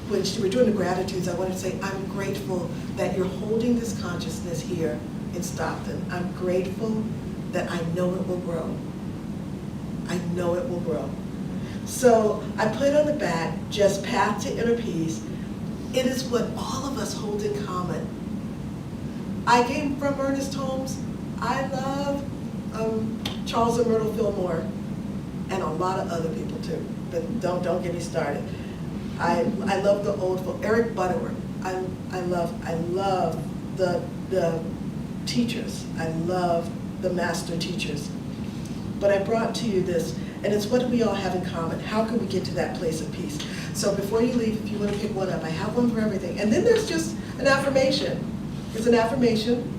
when we're doing the gratitudes, I want to say I'm grateful that you're holding this consciousness here in Stockton. I'm grateful that I know it will grow. I know it will grow. So I put on the back, just Path to Inner Peace. It is what all of us hold in common. I came from Ernest Holmes. I love Charles and Myrtle Fillmore, and a lot of other people too, but don't get me started. I love the old folk, Eric Butterworth. I love the teachers. I love the master teachers. But I brought to you this, and it's what do we all have in common? How can we get to that place of peace? So before you leave, if you want to pick one up, I have one for everything. And then there's just an affirmation. It's an affirmation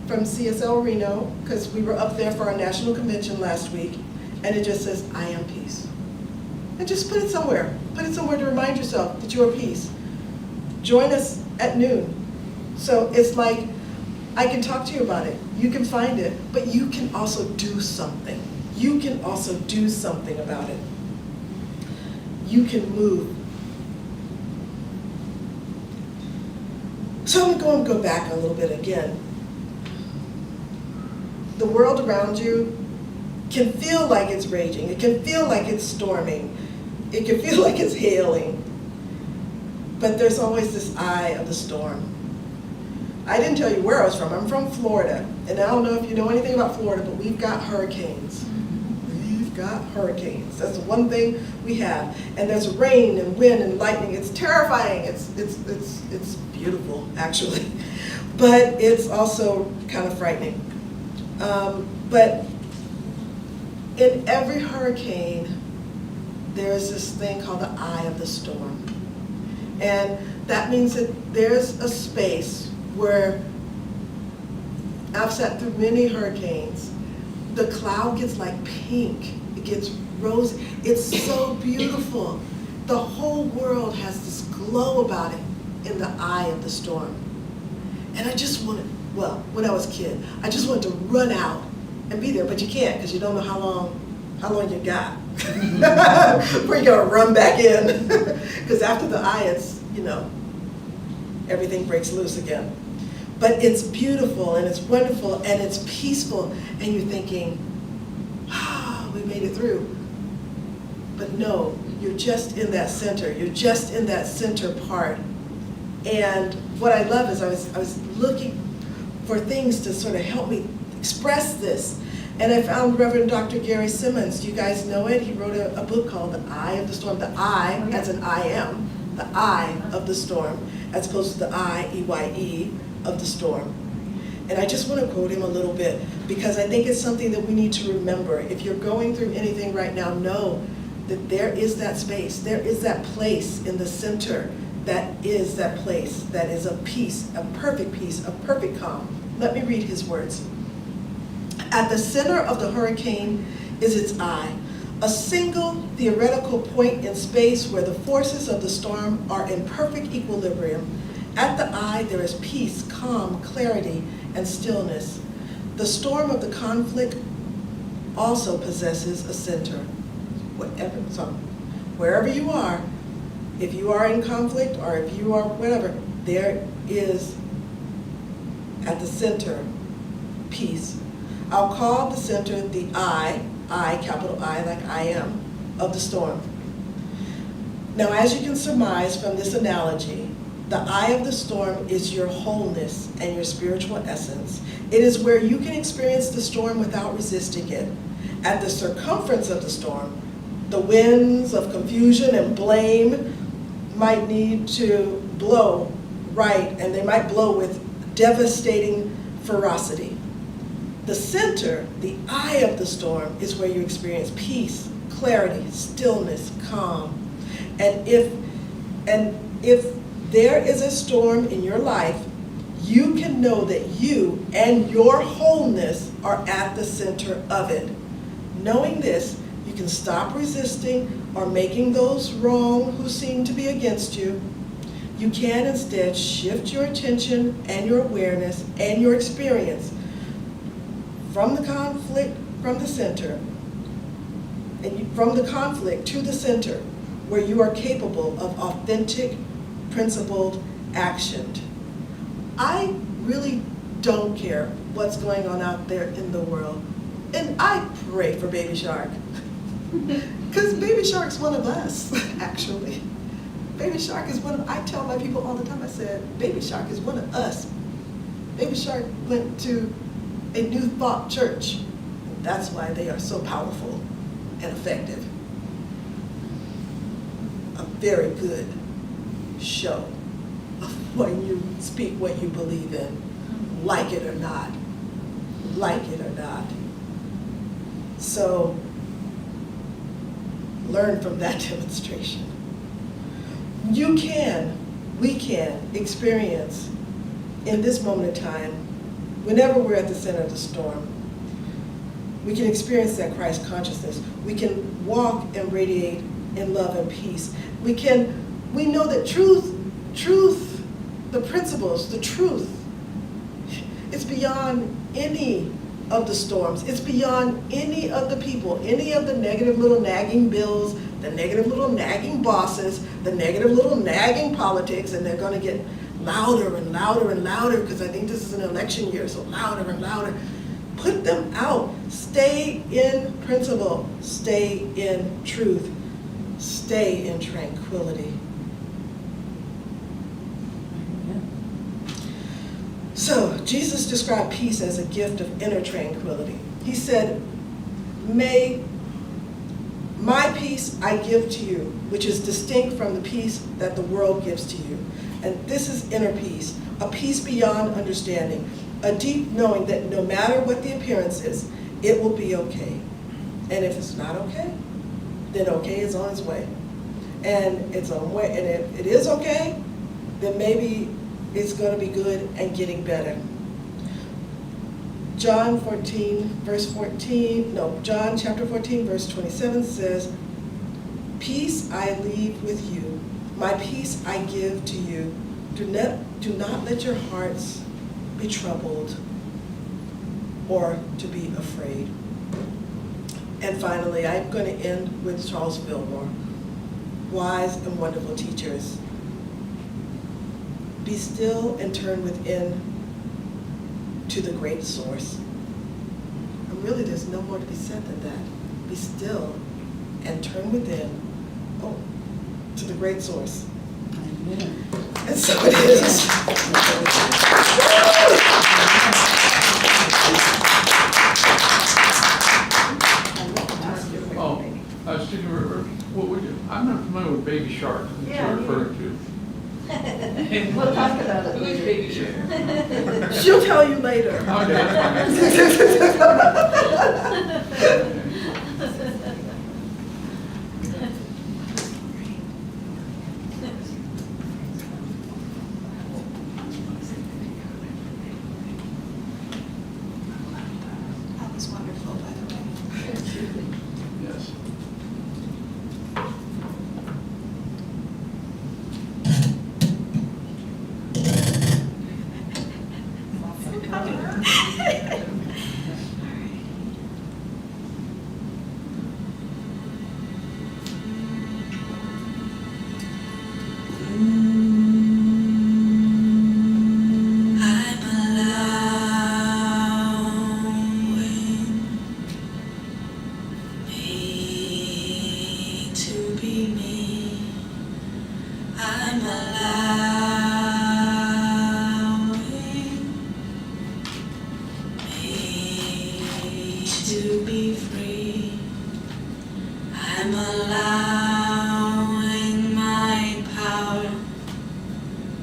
from CSL Reno, because we were up there for our national convention last week, and it just says, I am peace. And just put it somewhere. Put it somewhere to remind yourself that you are peace. Join us at noon. So it's like, I can talk to you about it. You can find it, but you can also do something. You can also do something about it. You can move. So I'm going to go back a little bit again. The world around you can feel like it's raging. It can feel like it's storming. It can feel like it's hailing. But there's always this eye of the storm. I didn't tell you where I was from. I'm from Florida. And I don't know if you know anything about Florida, but we've got hurricanes. We've got hurricanes. That's the one thing we have. And there's rain and wind and lightning. It's terrifying. It's beautiful, actually. But it's also kind of frightening. But in every hurricane, there's this thing called the eye of the storm. And that means that there's a space where I've sat through many hurricanes. The cloud gets like pink. It gets rosy. It's so beautiful. the whole world has this glow about it in the eye of the storm. And I just wanted, well, when I was a kid, I just wanted to run out and be there, but you can't because you don't know how long you got before you're gonna run back in. Because after the eye, it's, you know, everything breaks loose again. But it's beautiful and it's wonderful and it's peaceful, and you're thinking, ah, we made it through. But no, you're just in that center. You're just in that center part. And what I love is I was looking for things to sort of help me express this. And I found Reverend Dr. Gary Simmons. Do you guys know it? He wrote a book called The Eye of the Storm. The I, as in I am, the eye of the storm, as opposed to the I, E-Y-E, of the storm. And I just want to quote him a little bit because I think it's something that we need to remember. If you're going through anything right now, know that there is that space, there is that place in the center, that is that place, that is a peace, a perfect calm. Let me read his words. At the center of the hurricane is its eye, a single theoretical point in space where the forces of the storm are in perfect equilibrium. At the eye, there is peace, calm, clarity, and stillness. The storm of the conflict also possesses a center. Wherever you are, if you are in conflict or if you are whatever, there is at the center peace. I'll call the center the I, capital I, like I am, of the storm. Now, as you can surmise from this analogy, the eye of the storm is your wholeness and your spiritual essence. It is where you can experience the storm without resisting it. At the circumference of the storm, the winds of confusion and blame might need to blow right, and they might blow with devastating ferocity. The center, the eye of the storm, is where you experience peace, clarity, stillness, calm. And if there is a storm in your life, you can know that you and your wholeness are at the center of it. Knowing this, you can stop resisting or making those wrong who seem to be against you. You can instead shift your attention and your awareness and your experience from the conflict, from the center, and from the conflict to the center, where you are capable of authentic, principled action. I really don't care what's going on out there in the world. And I pray for Baby Shark. Because Baby Shark's one of us, actually. Baby Shark is I tell my people all the time, I said, Baby Shark is one of us. Baby Shark went to a New Thought church. That's why they are so powerful and effective. A very good show of when you speak what you believe in, like it or not. Like it or not. So, learn from that demonstration. We can experience in this moment of time, whenever we're at the center of the storm, we can experience that Christ consciousness. We can walk and radiate in love and peace. We know that truth, the principles, the truth, it's beyond any of the storms. It's beyond any of the people, any of the negative little nagging bills, the negative little nagging bosses, the negative little nagging politics, and they're going to get louder and louder and louder because I think this is an election year, so louder and louder. Put them out. Stay in principle. Stay in truth. Stay in tranquility. So, Jesus described peace as a gift of inner tranquility. He said, "May my peace I give to you, which is distinct from the peace that the world gives to you." And this is inner peace, a peace beyond understanding, a deep knowing that no matter what the appearance is, it will be okay. And if it's not okay, then okay is on its way. And it's on way. And if it is okay, then maybe it's going to be good and getting better. John chapter 14, verse 27 says, Peace I leave with you, my peace I give to you. Do not let your hearts be troubled or to be afraid. And finally, I'm going to end with Charles Fillmore. Wise and wonderful teachers, be still and turn within to the great source. And really, there's no more to be said than that. Be still and turn within, to the great source.
Amen.
And so it is.
Oh, I was thinking, what would you, I'm not familiar with Baby Shark that you're referring to.
We'll talk about it later.
She'll tell you later.
Okay, that's fine.
That was wonderful, by the way.
Yes.
I'm allowing me to be me. I'm allowing me to be free. I'm allowing my power.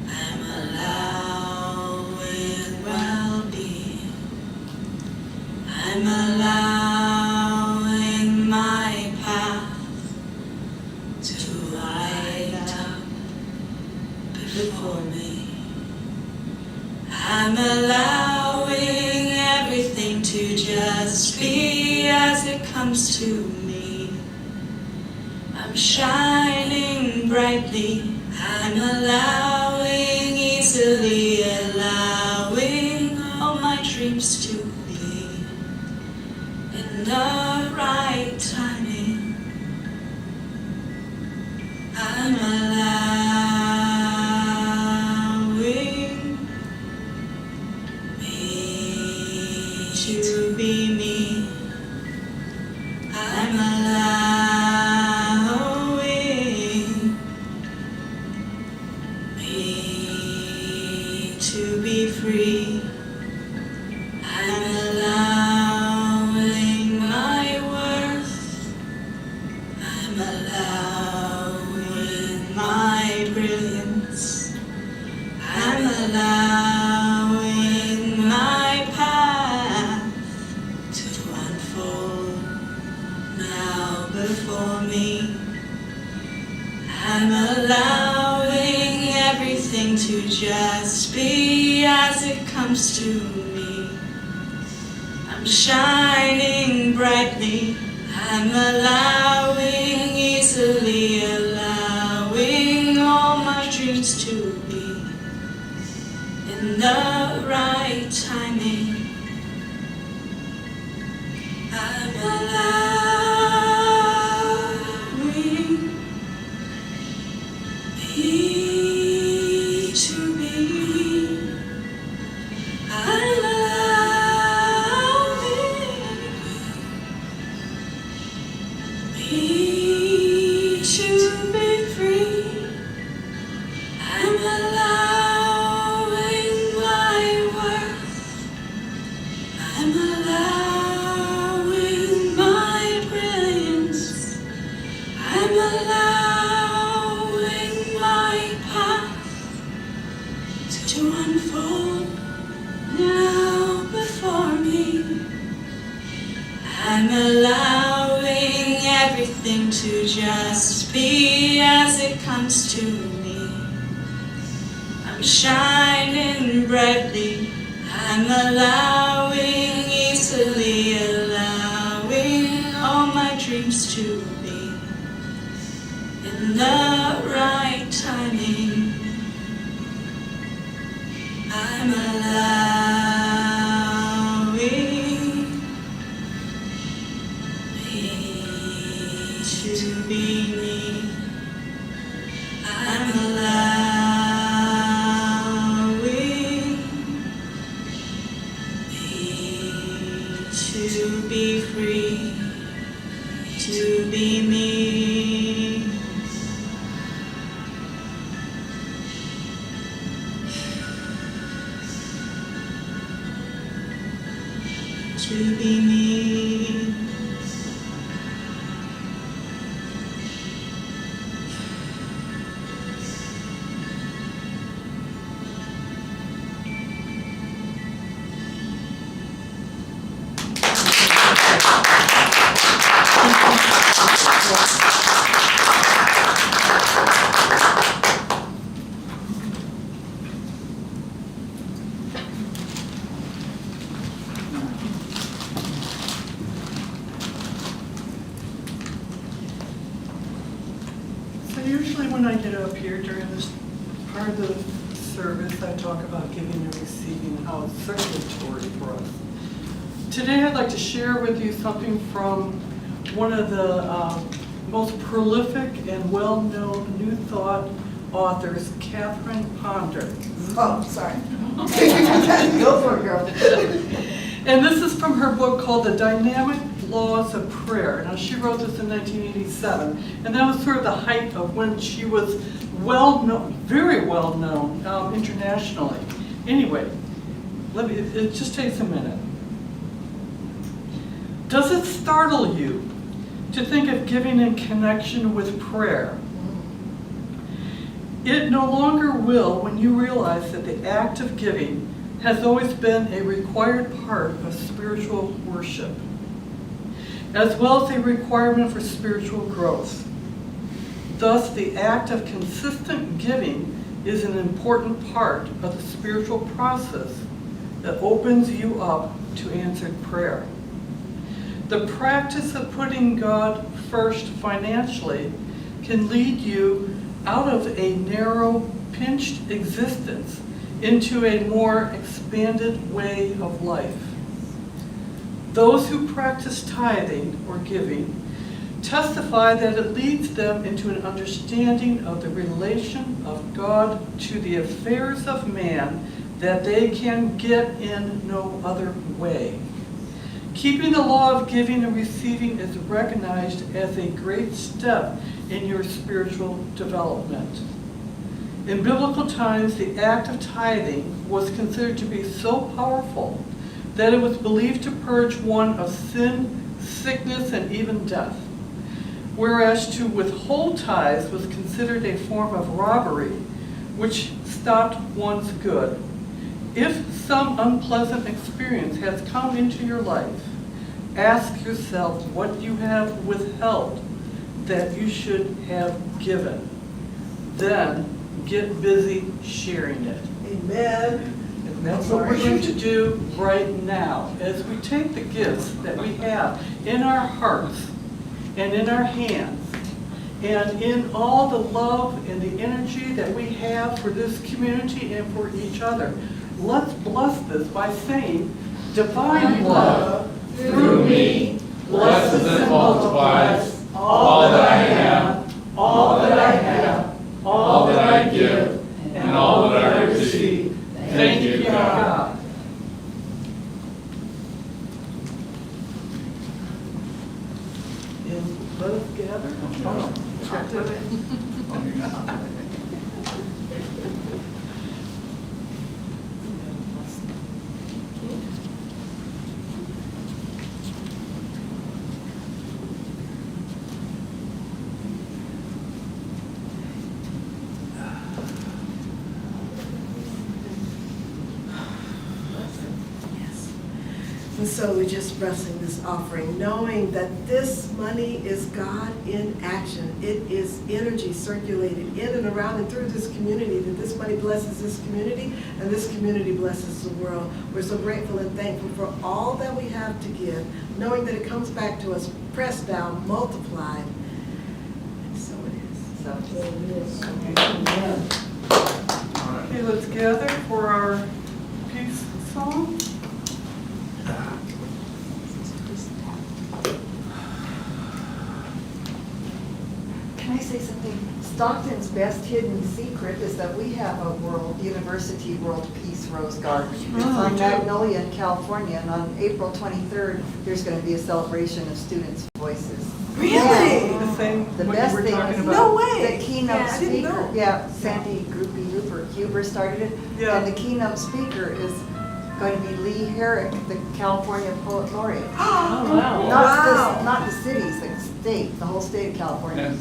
I'm allowing well-being. I'm allowing my path to light up before me. I'm allowing everything to just be as it comes to me. I'm shining brightly. I'm allowing, easily allowing all my dreams to be in the right timing. I'm allowing me to be me. I'm allowing me to be free. I'm allowing my worth. I'm allowing my brilliance. I'm allowing my path to unfold now before me. I'm allowing everything to just be as it comes to me. I'm shining brightly. I'm allowing, easily allowing all my dreams to be in the right timing. I'm allowing me to be me. I'm allowing me to be free. I'm allowing my worth. I'm allowing my brilliance. I'm allowing my path to unfold now before me. I'm allowing everything to just be as it comes to me. I'm shining brightly. I'm allowing, easily allowing all my dreams to be the right timing. I'm allowing me to be me. I'm allowing me to be free, to be me. To be me.
So usually when I get up here during this part of the service, I talk about giving and receiving, how it's circulatory for us. Today I'd like to share with you something from one of the most prolific and well-known New Thought authors, Catherine Ponder.
Oh, sorry.
Go for it, girl.
And this is from her book called The Dynamic Laws of Prayer. Now, she wrote this in 1987, and that was sort of the height of when she was well-known, very well-known internationally. Anyway, it just takes a minute. Does it startle you to think of giving in connection with prayer? It no longer will when you realize that the act of giving has always been a required part of spiritual worship, as well as a requirement for spiritual growth. Thus, the act of consistent giving is an important part of the spiritual process that opens you up to answered prayer. The practice of putting God first financially can lead you out of a narrow, pinched existence into a more expanded way of life. Those who practice tithing or giving testify that it leads them into an understanding of the relation of God to the affairs of man that they can get in no other way. Keeping the law of giving and receiving is recognized as a great step in your spiritual development. In biblical times, the act of tithing was considered to be so powerful that it was believed to purge one of sin, sickness, and even death, whereas to withhold tithes was considered a form of robbery, which stopped one's good. If some unpleasant experience has come into your life, ask yourself what you have withheld that you should have given. Then get busy sharing it.
Amen.
And that's what we're going to do right now as we take the gifts that we have in our hearts and in our hands and in all the love and the energy that we have for this community and for each other. Let's bless this by saying, divine love through me blesses and multiplies all that I am, all that I have, all that I give, and all that I receive. Thank you, God. And let us gather.
And so we're just blessing this offering, knowing that this money is God in action. It is energy circulated in and around and through this community, that this money blesses this community and this community blesses the world. We're so grateful and thankful for all that we have to give, knowing that it comes back to us, pressed down, multiplied. And so it is.
So,
Okay, let's gather for our peace song.
Can I say something? Stockton's best hidden secret is that we have a University World Peace Rose Garden. It's on Magnolia in California, and on April 23rd, there's going to be a celebration of students' voices.
Really?
Yeah.
The same,
The
what you
best
were
thing
talking
is
about.
No way.
the keynote
I didn't
speaker.
know.
Yeah, Sandy Huber started it.
Yeah.
And the keynote speaker is going to be Lee Herrick, the California Poet Laureate.
oh, wow.
Not the cities, the state, the whole state of California.
And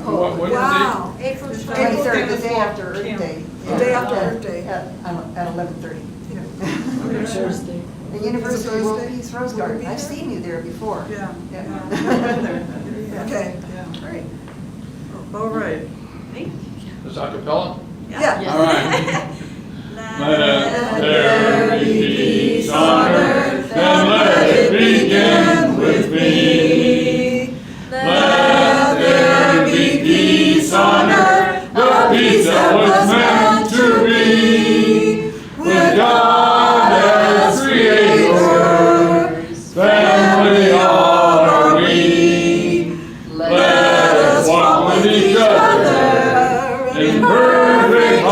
what is
Wow.
April
23rd, the day after Earth Day.
The day after
Yeah.
Earth Day.
At 11:30.
Thursday.
The University World
Thursday?
Peace Rose
Will we
Garden.
be
I've
there?
seen you there before.
Yeah.
Yeah.
Okay,
Yeah.
great.
All right.
this acapella?
Yeah.
All right. Let there be peace on earth, and let it begin with me. Let there be peace on earth, the peace that was meant to be. With God as creator, family all are we. Let us walk with each other in perfect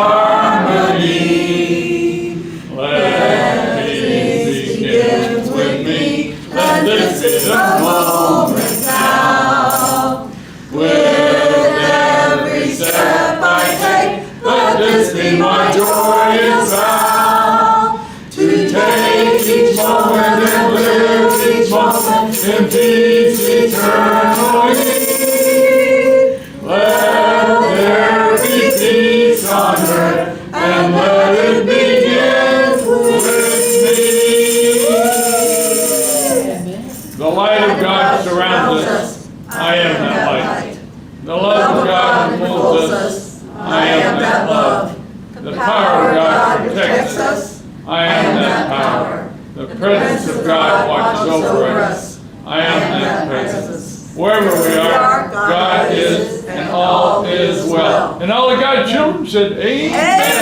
harmony. Let peace begin with me, and this is the moment now. With every step I take, let this be my joyous vow. To take each moment and live each moment in peace eternally. Let there be peace on earth, and let it begin with me. The light of God surrounds us. I am that light. The love of God molds us. I am that love. The power of God protects us. I am that power. The presence of God watches over us. I am that presence. Wherever we are, God is, and all is well. And all of God's children said, amen.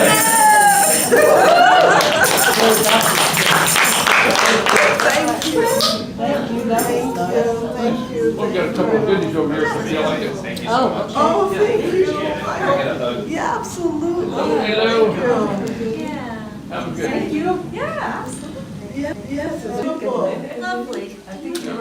Thank you.
Thank you, that was nice.
Thank you.
We've got a couple of goodies over here if you like it.
Thank you so much.
Oh, thank you.
Can I get a hug?
Yeah, absolutely.
Hello.
Thank you.
Yeah.
Have a good
Thank you.
Yeah, absolutely.
Yes, it's beautiful.
Lovely.
I think you're